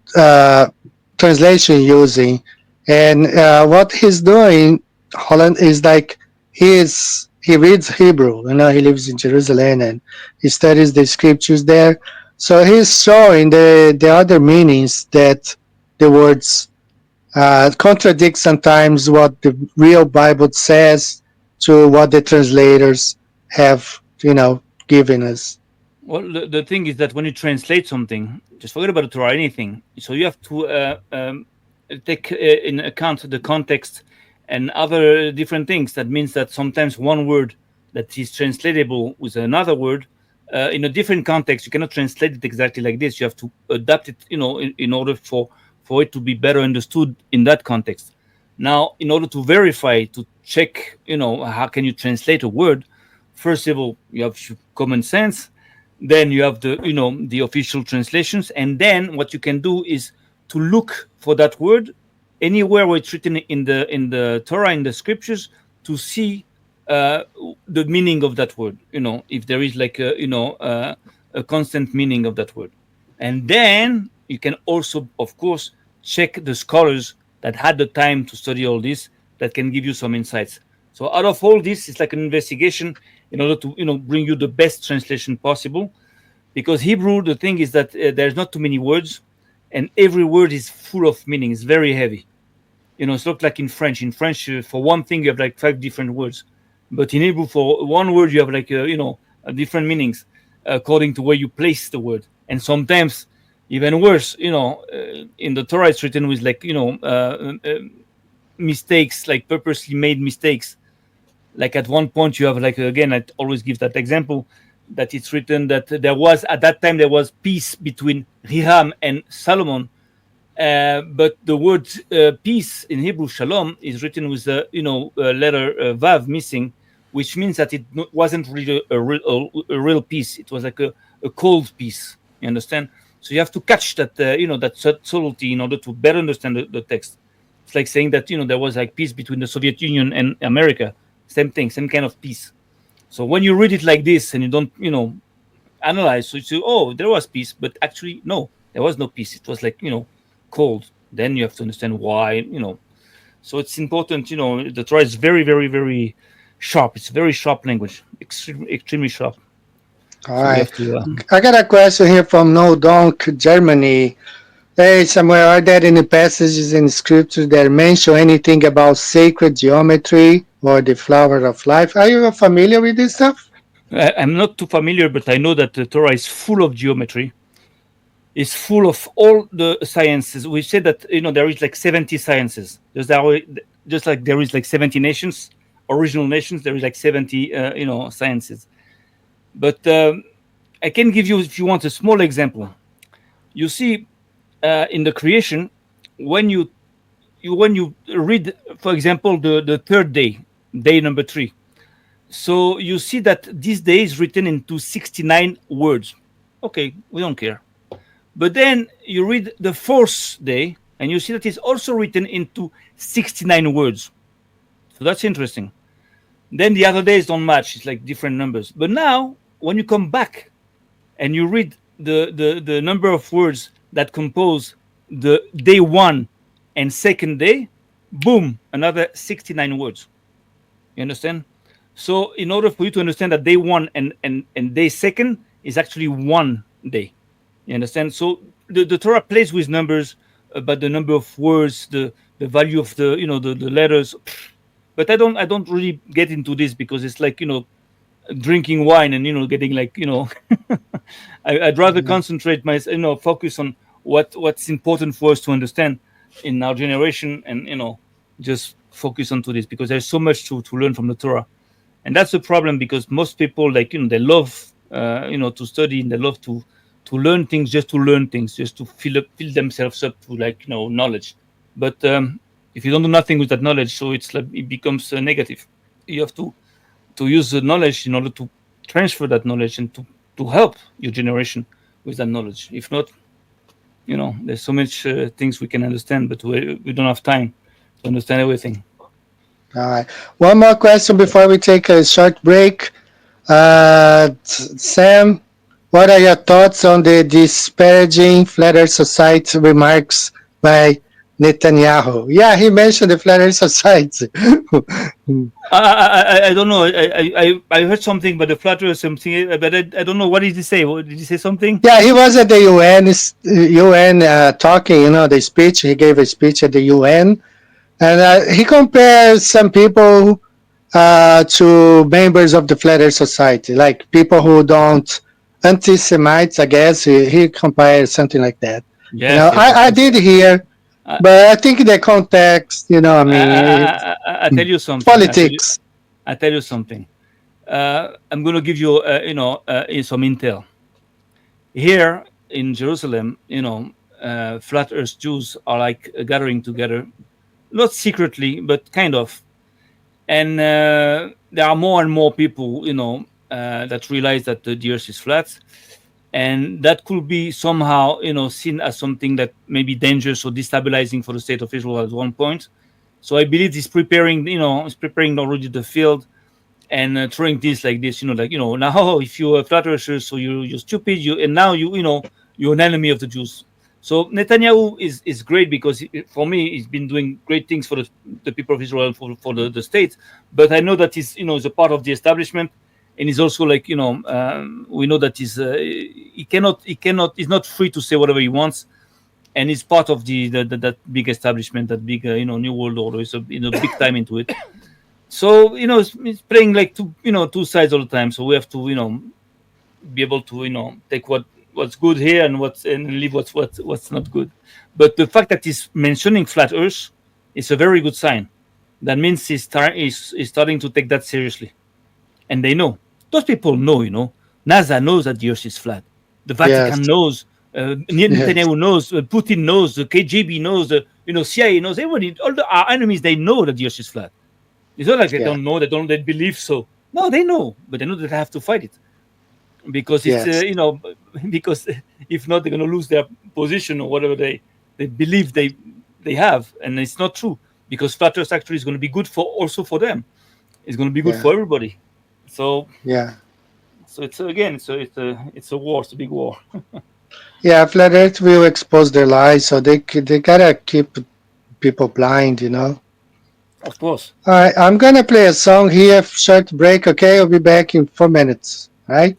translation using, and what he's doing. Holland is like he reads Hebrew. He lives in Jerusalem and he studies the scriptures there. So he's showing the other meanings that the words contradict sometimes what the real Bible says to what the translators have, given us. Well, the thing is that when you translate something, just forget about it or anything. So you have to take in account the context and other different things. That means that sometimes one word that is translatable with another word in a different context, you cannot translate it exactly like this. You have to adapt it, in order for it to be better understood in that context. Now, in order to verify, to check, how can you translate a word? First of all, you have common sense. Then you have the official translations, and then what you can do is to look for that word anywhere where it's written in the Torah, in the scriptures, to see the meaning of that word. If there is like a constant meaning of that word, and then you can also, of course, check the scholars that had the time to study all this, that can give you some insights. So out of all this, it's like an investigation in order to bring you the best translation possible. Because Hebrew, the thing is that there's not too many words, and every word is full of meaning. It's very heavy. It's not like in French. In French, for one thing, you have like 5 different words, but in Hebrew, for one word, you have like different meanings according to where you place the word. And sometimes, even worse, in the Torah, it's written with like mistakes, like purposely made mistakes. Like at one point, you have like, again, I always give that example, that it's written that at that time there was peace between Hiram and Solomon, But the word peace in Hebrew, shalom, is written with a letter vav missing, which means that it wasn't really a real peace. It was like a cold peace. You understand? So you have to catch that that subtlety in order to better understand the text. It's like saying that there was like peace between the Soviet Union and America. Same thing, same kind of peace. So when you read it like this and you don't analyze, so you say, oh, there was peace, but actually no, there was no peace. It was like cold. Then you have to understand why. So it's important. The Torah is very, very, very sharp. It's very sharp language, extremely sharp. All So we right. have to. I got a question here from No Donk, Germany. Hey, Samuel, are there any passages in scripture that mention anything about sacred geometry or the flower of life? Are you familiar with this stuff? I'm not too familiar, but I know that the Torah is full of geometry. It's full of all the sciences. We said that there is like 70 sciences. Just like there is like 70 nations, original nations. There is like 70 sciences. But I can give you, if you want, a small example. You see, in the creation, when you read, for example, the third day, day number 3. So you see that this day is written into 69 words. Okay, we don't care. But then you read the fourth day, and you see that it's also written into 69 words. So that's interesting. Then the other days don't match. It's like different numbers. But now, when you come back and you read the number of words that compose the day 1 and second day, boom, another 69 words. You understand? So in order for you to understand that day 1 and day second is actually one day. You understand? So the Torah plays with numbers, about the number of words, the value of the the letters. But I don't really get into this because it's like drinking wine and getting like I'd rather concentrate my focus on what's important for us to understand in our generation, and just focus onto this, because there's so much to learn from the Torah. And that's the problem, because most people they love to study, and they love to learn things just to learn things, just to fill themselves up to knowledge. But if you don't do nothing with that knowledge, so it's like it becomes negative. You have to use the knowledge in order to transfer that knowledge and to help your generation with that knowledge. If not, there's so much things we can understand, but we don't have time to understand everything. All right. One more question before we take a short break. Sam, what are your thoughts on the disparaging Flat Earth Society remarks by Netanyahu? Yeah, he mentioned the Flat Earth Society. I don't know. I heard something about the flat earth, something, but I don't know. What did he say? Did he say something? Yeah, he was at the UN talking, the speech. He gave a speech at the UN. And he compares some people to members of the Flat Earth Society, like people who don't, anti-Semites, I guess. He compares something like that. Yes, I did hear, but I think the context, I tell you something. politics. I tell you something. I'm going to give you, some intel. Here in Jerusalem, flat Earth Jews are like gathering together, not secretly, but kind of. And there are more and more people, that realize that the Earth is flat, and that could be somehow, seen as something that may be dangerous or destabilizing for the state of Israel at one point. So I believe he's preparing, already the field, and throwing this like this, now if you're a flat earther, so you're stupid, and now you're an enemy of the Jews. So Netanyahu is great, because for me he's been doing great things for the people of Israel, for the state. But I know that he's is a part of the establishment, and he's also like we know that he's not free to say whatever he wants, and he's part of that big establishment, that big New World Order. Is big time into it. So it's playing like two sides all the time. So we have to be able to take what's good here and leave what's not good. But the fact that he's mentioning flat Earth is a very good sign. That means he's starting to take that seriously, and they know. Those people know. NASA knows that the Earth is flat. The Vatican knows Netanyahu knows, Putin knows, the KGB knows, the CIA knows, everybody, our enemies, they know that the Earth is flat. It's not like they don't know, they believe so. No, they know, but they know that they have to fight it because it's because if not, they're going to lose their position or whatever they believe they have, and it's not true because flat Earth actually is going to be good also for them. It's going to be good for everybody. So so it's it's a war. It's a big war. Yeah, flat Earth will expose their lies, so they gotta keep people blind, Of course. All right, I'm gonna play a song here, short break. Okay, I'll be back in 4 minutes. All right.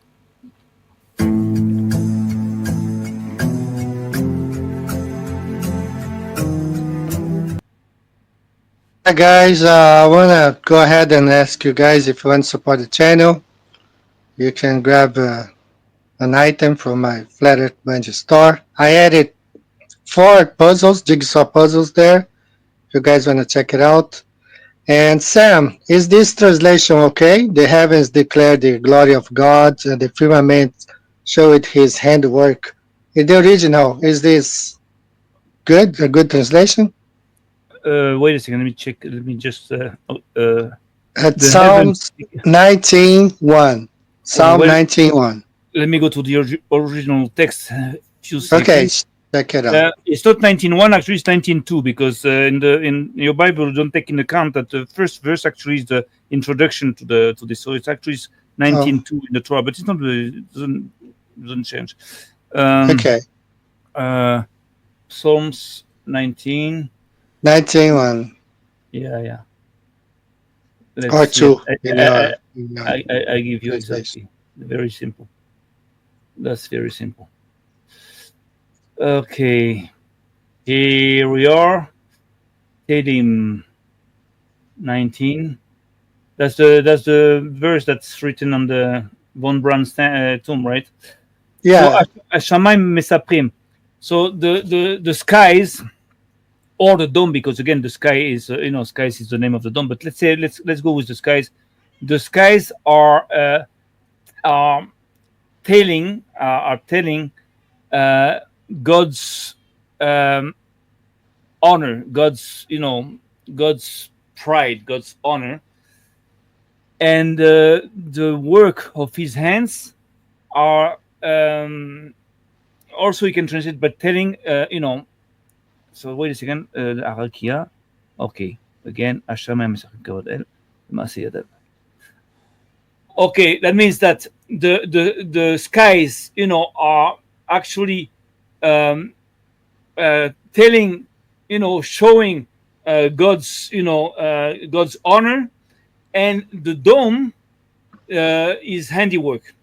Hi guys, I wanna go ahead and ask you guys if you want to support the channel. You can grab an item from my Flat Earth Bungie store. I added 4 puzzles, jigsaw puzzles there. If you guys want to check it out. And Sam, is this translation okay? The heavens declare the glory of God, and the firmament showed his handwork. In the original, is this good? A good translation? Wait a second. Let me check. Let me just. At Psalms 19:1. Psalm 19:1. Let me go to the original text. Okay, check it out. It's not 19:1. Actually, it's 19:2 because in your Bible, you don't take into account that the first verse actually is the introduction to this. So it's actually 19:2 in the Torah, but it's not. It doesn't change. Okay. Psalms 19. 19:1. Yeah. Or 2. I give you exactly. Very simple. That's very simple. Okay. Here we are. Tehillim 19. That's the verse that's written on the von Braun's tomb, right? Yeah. So Hashamayim mesaprim. So the skies or the dome, because again the sky is skies is the name of the dome. But let's go with the skies. The skies are telling God's honor, God's pride, God's honor, and the work of His hands are also you can translate by telling So wait a second. Abucaya. Okay. Again, okay, that means that the skies, are actually telling, showing God's, God's honor, and the dome is handiwork.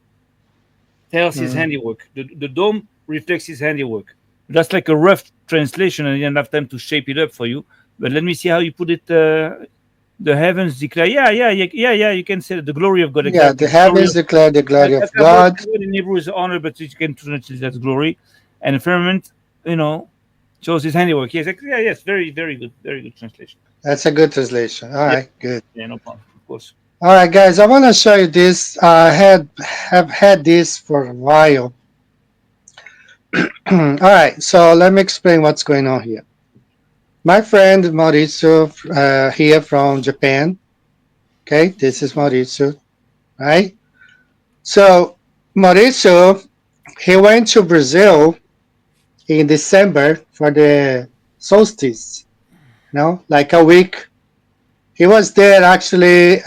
Tells his handiwork. The dome reflects his handiwork. That's like a rough translation, and I didn't have time to shape it up for you. But let me see how you put it. The heavens declare. Yeah. You can say the glory of God. Yeah, Exactly. the heavens declare the glory of God. In Hebrew is honor, but you can translate that glory. And the firmament, shows his handiwork. Yes, very, very good, translation. That's a good translation. All right, good. Yeah, no problem. Of course. All right, guys, I want to show you this. I have had this for a while. All right, so let me explain what's going on here. My friend Mauricio here from Japan. Okay, this is Mauricio, right? So Mauricio, he went to Brazil in December for the solstice, like a week. He was there actually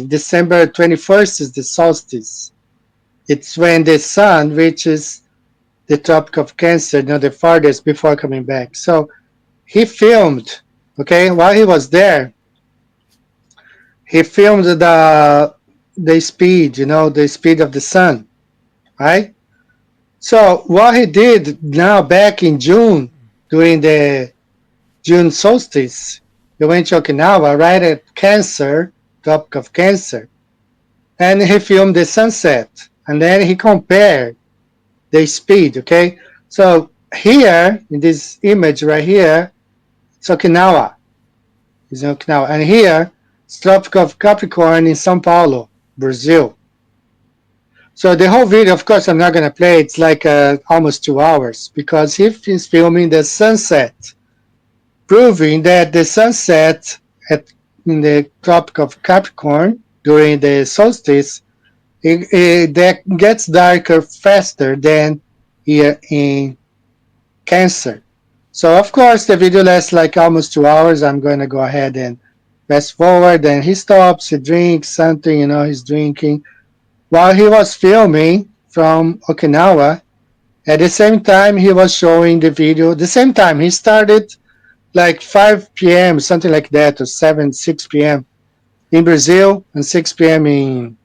December 21st is the solstice. It's when the sun reaches the Tropic of Cancer, the farthest before coming back. So he filmed, while he was there, he filmed the speed, the speed of the sun, right? So what he did now back in June, during the June solstice, he went to Okinawa, right at Cancer, Tropic of Cancer, and he filmed the sunset, and then he compared the speed, So here, in this image right here, it's Okinawa. It's Okinawa. And here, it's Tropic of Capricorn in São Paulo, Brazil. So the whole video, of course, I'm not going to play. It's like almost 2 hours because he's filming the sunset, proving that the sunset at in the Tropic of Capricorn during the solstice that gets darker faster than here in Cancer. So of course the video lasts like almost 2 hours. I'm going to go ahead and fast forward. Then he stops, he drinks something, he's drinking while he was filming from Okinawa. At the same time, he was showing the video. The same time, he started like 5 p.m., something like that, or 6 p.m. in Brazil and 6 p.m. in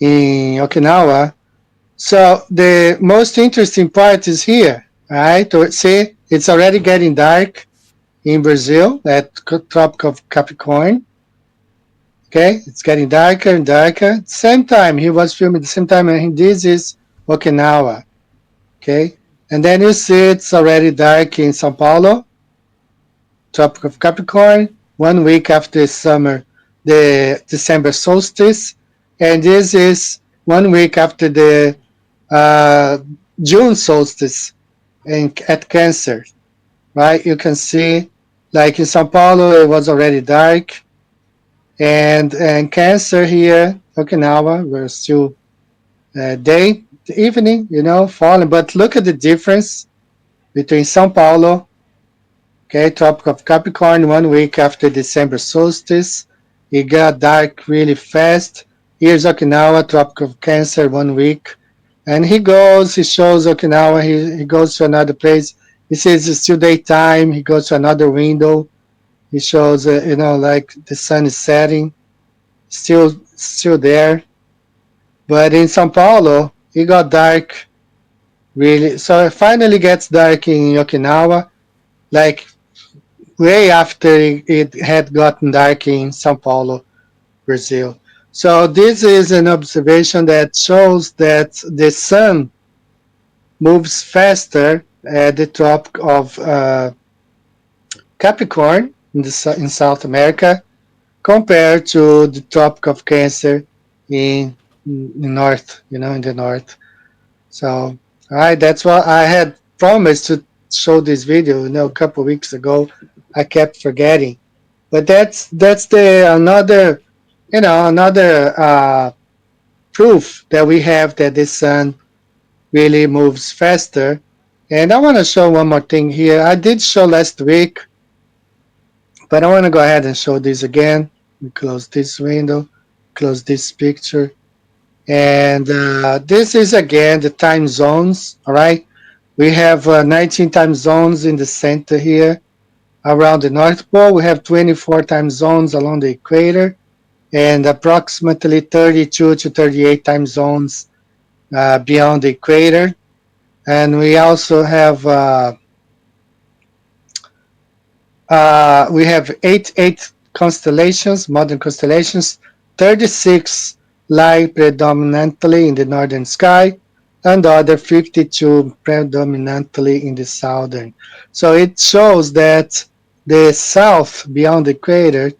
Okinawa. So the most interesting part is here, right? See, it's already getting dark in Brazil at Tropic of Capricorn. Okay, it's getting darker and darker. Same time, he was filming the same time, and this is Okinawa. Okay, and then you see it's already dark in São Paulo, Tropic of Capricorn, 1 week after summer, the December solstice, and this is 1 week after the June solstice at Cancer, right? You can see, like in São Paulo, it was already dark, and Cancer here, Okinawa, we're still day, evening, falling. But look at the difference between São Paulo, okay, Tropic of Capricorn, 1 week after December solstice. It got dark really fast. Here's Okinawa, Tropic of Cancer, 1 week. And he shows Okinawa, he goes to another place. He says it's still daytime. He goes to another window. He shows, like the sun is setting, still there. But in São Paulo, it got dark really. So it finally gets dark in Okinawa, like way after it had gotten dark in São Paulo, Brazil. So this is an observation that shows that the sun moves faster at the Tropic of Capricorn in South America compared to the Tropic of Cancer in north, in the north. So, all right, that's what I had promised to show this video, a couple of weeks ago. I kept forgetting, but that's the another proof that we have that the sun really moves faster. And I want to show one more thing here. I did show last week, but I want to go ahead and show this again. We close this window, close this picture. And this is, again, the time zones, all right? We have 19 time zones in the center here. Around the North Pole, we have 24 time zones along the equator and approximately 32 to 38 time zones beyond the equator. And we also have eight constellations, modern constellations. 36 lie predominantly in the northern sky, and the other 52 predominantly in the southern. So it shows that the south, beyond the equator,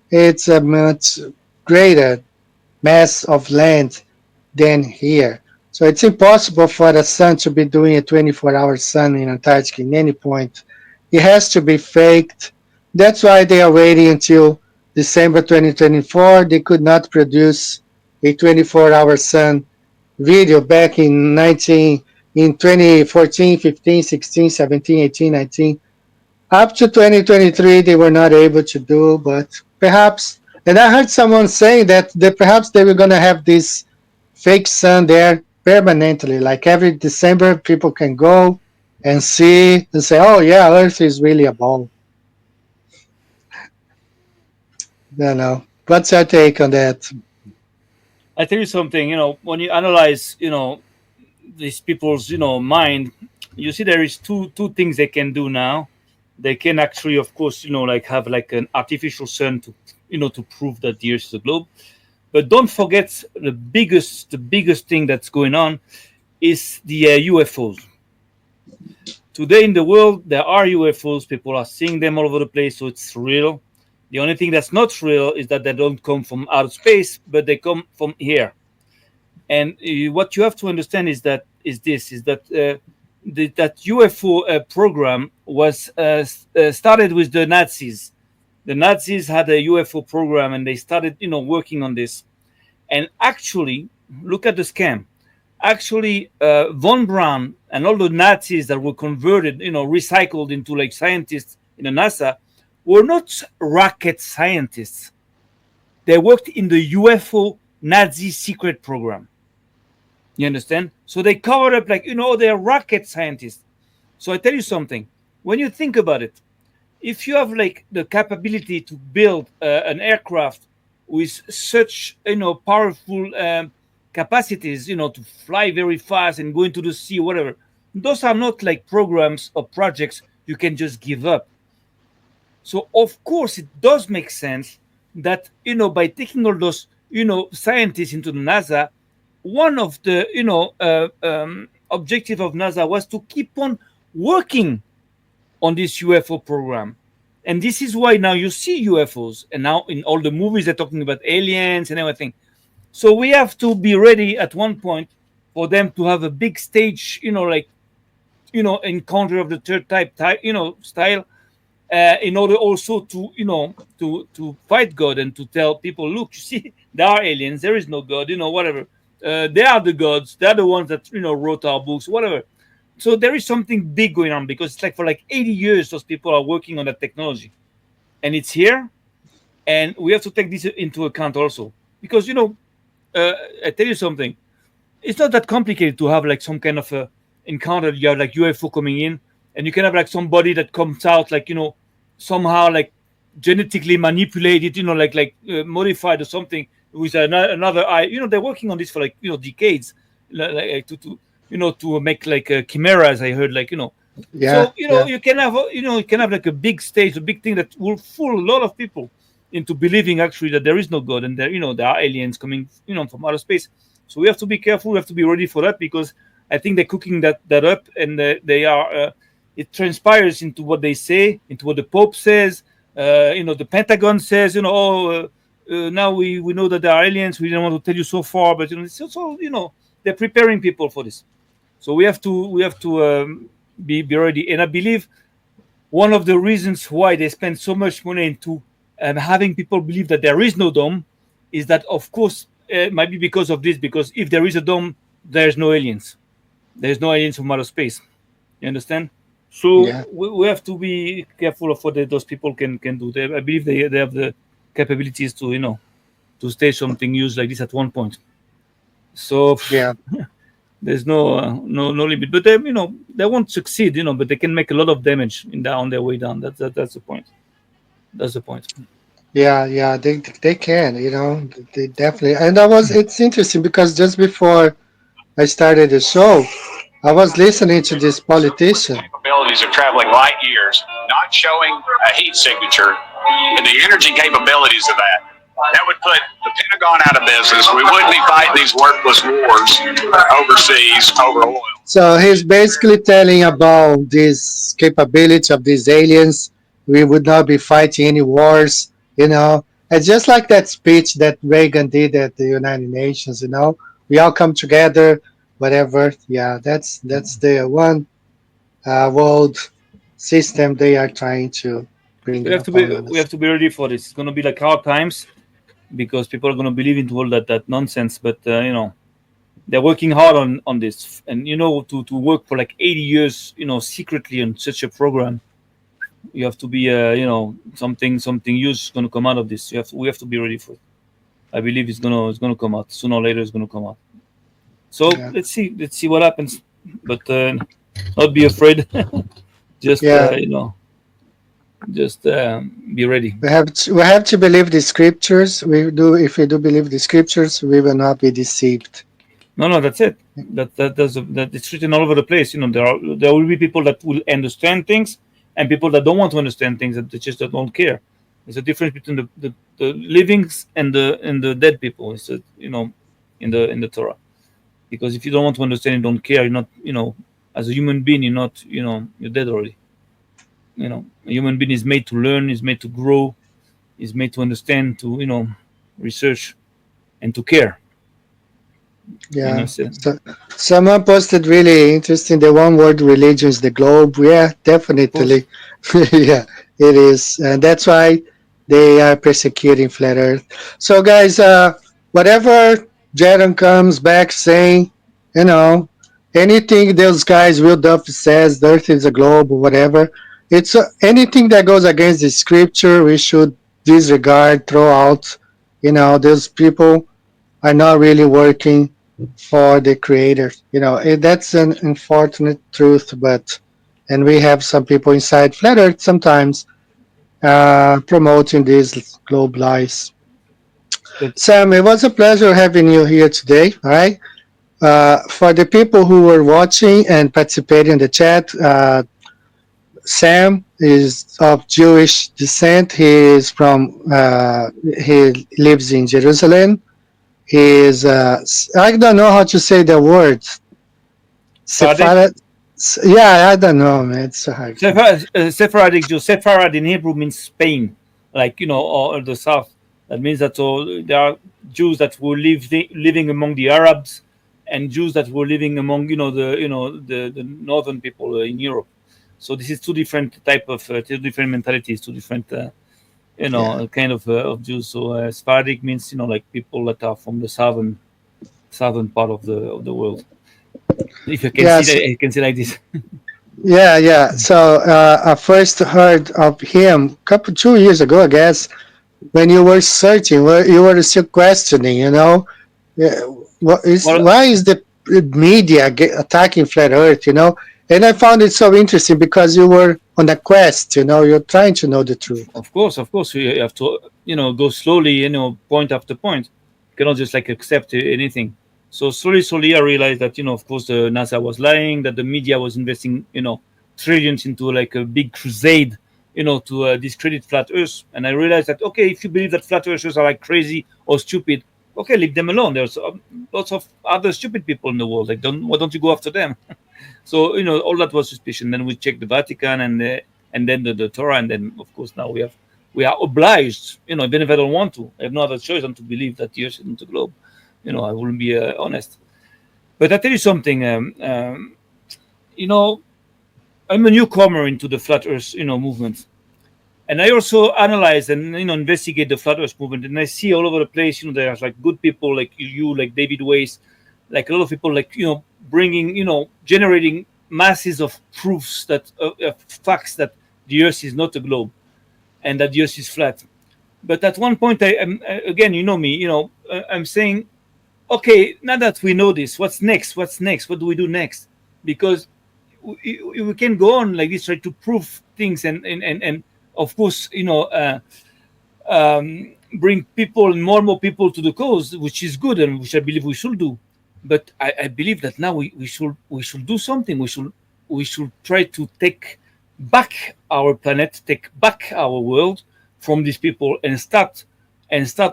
it's a much greater mass of land than here. So it's impossible for the sun to be doing a 24-hour sun in Antarctica in any point. It has to be faked. That's why they are waiting until December 2024. They could not produce a 24-hour sun video back in 2014, 15, 16, 17, 18, 19. Up to 2023, they were not able to do, but perhaps, and I heard someone saying that perhaps they were going to have this fake sun there permanently, like every December people can go and see and say, oh yeah, Earth is really a ball. Don't know. What's your take on that? I tell you something, when you analyze, these people's, mind, you see there is two things they can do now. They can actually, of course, like have like an artificial sun to, to prove that the Earth is a globe. But don't forget the biggest thing that's going on is the UFOs. Today in the world, there are UFOs. People are seeing them all over the place, so it's real. The only thing that's not real is that they don't come from outer space, but they come from here. And what you have to understand is that that UFO program was started with the Nazis. The Nazis had a UFO program, and they started, working on this. And actually, look at the scam. Actually, von Braun and all the Nazis that were converted, recycled into like scientists in the NASA, were not rocket scientists. They worked in the UFO Nazi secret program. You understand? So they covered up like, they're rocket scientists. So I tell you something. When you think about it, if you have like the capability to build an aircraft with such, powerful capacities, to fly very fast and go into the sea, whatever, those are not like programs or projects you can just give up. So of course it does make sense that, by taking all those, scientists into the NASA, one of the, objective of NASA was to keep on working on this UFO program. And this is why now you see UFOs, and now in all the movies they're talking about aliens and everything. So we have to be ready at one point for them to have a big stage, encounter of the third type, style, in order also to, to fight God and to tell people, look, you see, there are aliens, there is no God, whatever. They are the gods, they're the ones that, wrote our books, whatever. So there is something big going on, because it's like for like 80 years, those people are working on that technology, and it's here, and we have to take this into account also, because, I tell you something, it's not that complicated to have like some kind of a encounter. You have like UFO coming in, and you can have like somebody that comes out like, somehow like genetically manipulated, modified or something with another eye. They're working on this for like, decades, like to make like chimeras. I heard like, Yeah, so you can have like a big stage, a big thing that will fool a lot of people into believing actually that there is no God, and there there are aliens coming from outer space. So we have to be careful. We have to be ready for that, because I think they're cooking that up, and they are. It transpires into what they say, into what the Pope says. The Pentagon says, now we know that there are aliens. We didn't want to tell you so far, but it's also they're preparing people for this. So we have to be ready. And I believe one of the reasons why they spend so much money into having people believe that there is no dome is that, of course, it might be because of this. Because if there is a dome, there's no aliens. There's no aliens from outer space. You understand? So yeah, we have to be careful of what those people can do. I believe they have the capabilities to to stage something used like this at one point. So yeah. there's no limit. But they won't succeed. But they can make a lot of damage on their way down. That's the point. That's the point. Yeah, they can, they definitely. And it's interesting because just before I started the show, I was listening to this politician. Capabilities of traveling light years, not showing a heat signature, and the energy capabilities of that. That would put the Pentagon out of business. We wouldn't be fighting these worthless wars overseas over oil. So he's basically telling about this capability of these aliens. We would not be fighting any wars, It's just like that speech that Reagan did at the United Nations, We all come together, whatever. Yeah, that's the one world system they are trying to bring upon We us. have to be ready for this. It's going to be like hard times, because people are going to believe into all that nonsense. But they're working hard on this, and to work for like 80 years, secretly on such a program. You have to be something huge is going to come out of this. We have to be ready for it. I believe it's gonna come out sooner or later. It's going to come out. So Yeah. let's see what happens. But not be afraid. Just Yeah. just be ready. We have to believe the scriptures. If we do believe the scriptures, we will not be deceived. No, that's it. That it's written all over the place. There will be people that will understand things, and people that don't want to understand things, that they just don't care. There's a difference between the livings and the dead people. It's in the Torah. Because if you don't want to understand and don't care, you're not as a human being, you're not you're dead already. A human being is made to learn, is made to grow, is made to understand, to research, and to care. Yeah. So, So someone posted really interesting. The one word religion is the globe. Yeah, of course. definitely. Yeah, it is, and that's why they are persecuting flat Earth. So, guys, whatever Jaron comes back saying, you know, anything those guys Will Duff says, the Earth is a globe or whatever. It's anything that goes against the scripture. We should disregard, throw out. Those people are not really working for the creator. That's an unfortunate truth, and we have some people inside Flat Earth sometimes promoting these globe lies. But Sam, it was a pleasure having you here today. All right. For the people who were watching and participating in the chat, Sam is of Jewish descent. He lives in Jerusalem. He is, I don't know how to say the word. Sephardic, Sepharad. Yeah, I don't know, man. It's so hard. Sephardic Jew. Sepharad in Hebrew means Spain, like or the south. That means that there are Jews that were living among the Arabs, and Jews that were living among the northern people in Europe. So this is two different two different mentalities, two different Yeah. kind of Jews. So Sephardic means like people that are from the southern part of the world. If you can see Yes. that, you can see like this. Yeah, yeah. So I first heard of him couple 2 years ago, I guess, when you were searching, where you were still questioning. Yeah, Well, why is the media attacking flat Earth? And I found it so interesting because you were on a quest. You're trying to know the truth. of course, you have to go slowly, point after point. You cannot just like accept anything. So slowly, I realized that of course, the NASA was lying, that the media was investing trillions into like a big crusade, to discredit flat Earth. And I realized that okay, if you believe that flat Earthers are like crazy or stupid, okay, leave them alone. There's lots of other stupid people in the world. Like, why don't you go after them? So all that was suspicion. Then we checked the Vatican and then the Torah, and then of course now we are obliged. Even if I don't want to, I have no other choice than to believe that the Earth isn't the globe. I wouldn't be honest. But I tell you something. You know, I'm a newcomer into the flat Earth movement, and I also analyze and investigate the flat Earth movement, and I see all over the place. There's like good people like you, like David Weiss, like a lot of people like bringing generating masses of proofs that facts that the Earth is not a globe and that the Earth is flat. But at one point, I am again, me, I'm saying, okay, now that we know this, what's next? What's next? What do we do next? Because we can go on like this, try to prove things, and of course, bring people and more people to the cause, which is good and which I believe we should do. But I believe that now we should do something. We should try to take back our planet, take back our world from these people, and start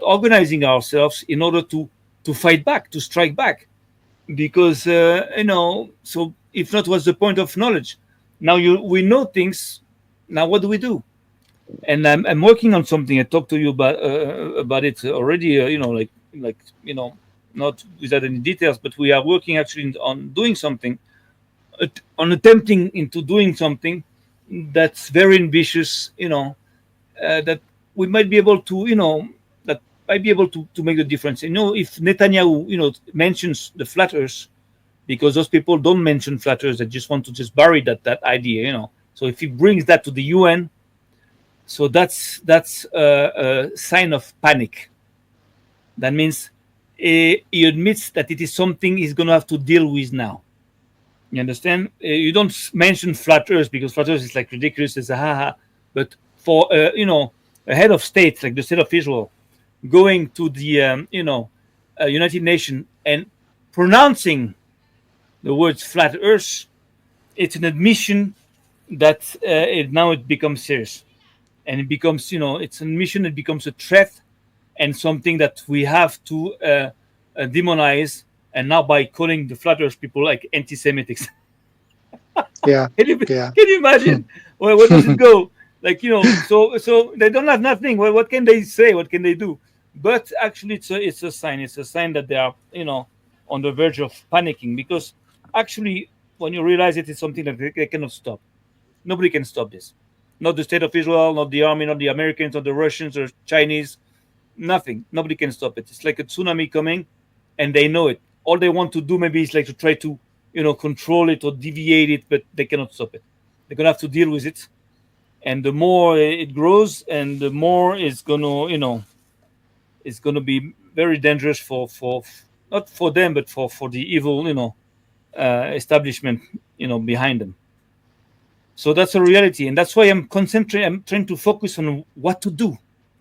organizing ourselves in order to fight back, to strike back. Because so if not, what's the point of knowledge? Now we know things. Now what do we do? And I'm working on something. I talked to you about it already. Like not without any details, but we are working actually on doing something, on attempting into doing something that's very ambitious. That we might be able to, that might be able to make the difference. If Netanyahu, mentions the flat Earth, because those people don't mention flat Earth, they just want to just bury that idea. So if he brings that to the UN, so that's a sign of panic. That means he admits that it is something he's going to have to deal with now. You understand? You don't mention flat Earth because flat Earth is like ridiculous. It's a ha. But for a head of state like the state of Israel going to the United Nations and pronouncing the words flat Earth, it's an admission that now it becomes serious, and it becomes it's an admission. It becomes a threat and something that we have to demonize. And now by calling the flat Earth people like anti-Semitics. Yeah, Can you, yeah. can you imagine? Well, where does it go? Like so they don't have nothing. Well, what can they say? What can they do? But actually, it's a sign. It's a sign that they are on the verge of panicking, because actually, when you realize it's something that they cannot stop. Nobody can stop this. Not the state of Israel, not the army, not the Americans, not the Russians or Chinese. Nothing. Nobody can stop it. It's like a tsunami coming, and they know it. All they want to do maybe is like to try to, control it or deviate it, but they cannot stop it. They're gonna have to deal with it, and the more it grows, and the more it's gonna, it's gonna be very dangerous for not for them, but for the evil, establishment, behind them. So that's a reality, and that's why I'm concentrating. I'm trying to focus on what to do.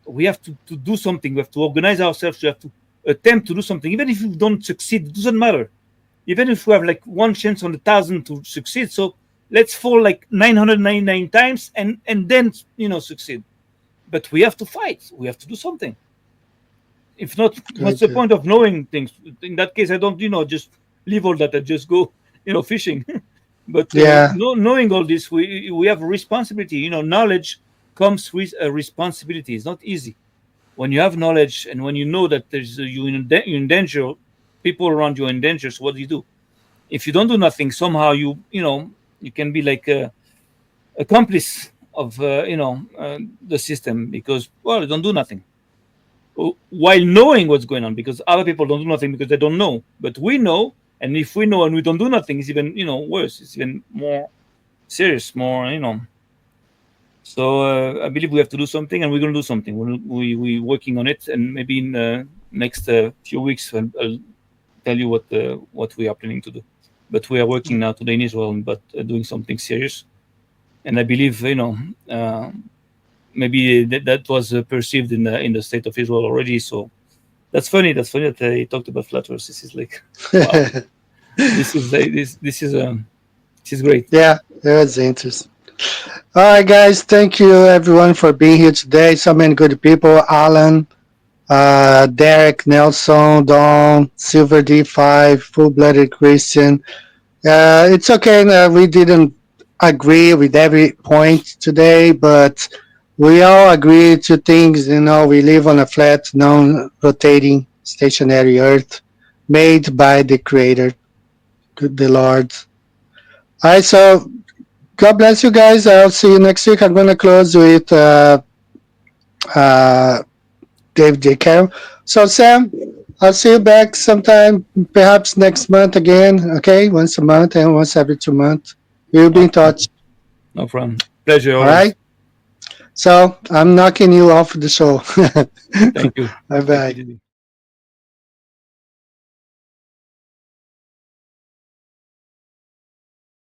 We have to do something. We have to organize ourselves. We have to attempt to do something, even if we don't succeed. It doesn't matter. Even if we have like one chance on 1,000 to succeed, so let's fall like 999 times and then succeed. But we have to fight. We have to do something. If not, what's the point of knowing things? In that case, I don't just leave all that and just go fishing. But knowing all this, we have a responsibility. Knowledge comes with a responsibility. It's not easy. When you have knowledge and when you know that there's you're in danger, people around you are in danger. So what do? If you don't do nothing, somehow you can be like a accomplice of the system, because you don't do nothing while knowing what's going on, because other people don't do nothing because they don't know, but we know. And if we know and we don't do nothing, it's even worse. It's even more serious, more. So I believe we have to do something, and we're going to do something. We're working on it, and maybe in the next few weeks I'll tell you what we are planning to do. But we are working now today in Israel, but doing something serious. And I believe maybe that was perceived in the state of Israel already. So that's funny. That's funny that they talked about flat Earth. This is like, wow. This is great. Yeah, that's interesting. All right, guys. Thank you, everyone, for being here today. So many good people. Alan, Derek, Nelson, Don, Silver D5, Full-Blooded Christian. It's okay. We didn't agree with every point today, but we all agree to things. We live on a flat, non-rotating, stationary Earth made by the Creator, the Lord. All right, so God bless you guys. I'll see you next week. I'm going to close with Dave J. Carroll. So, Sam, I'll see you back sometime, perhaps next month again, okay? Once a month and once every 2 months. We'll be in touch. No problem. Pleasure. All right? So, I'm knocking you off the show. Thank you. Bye-bye.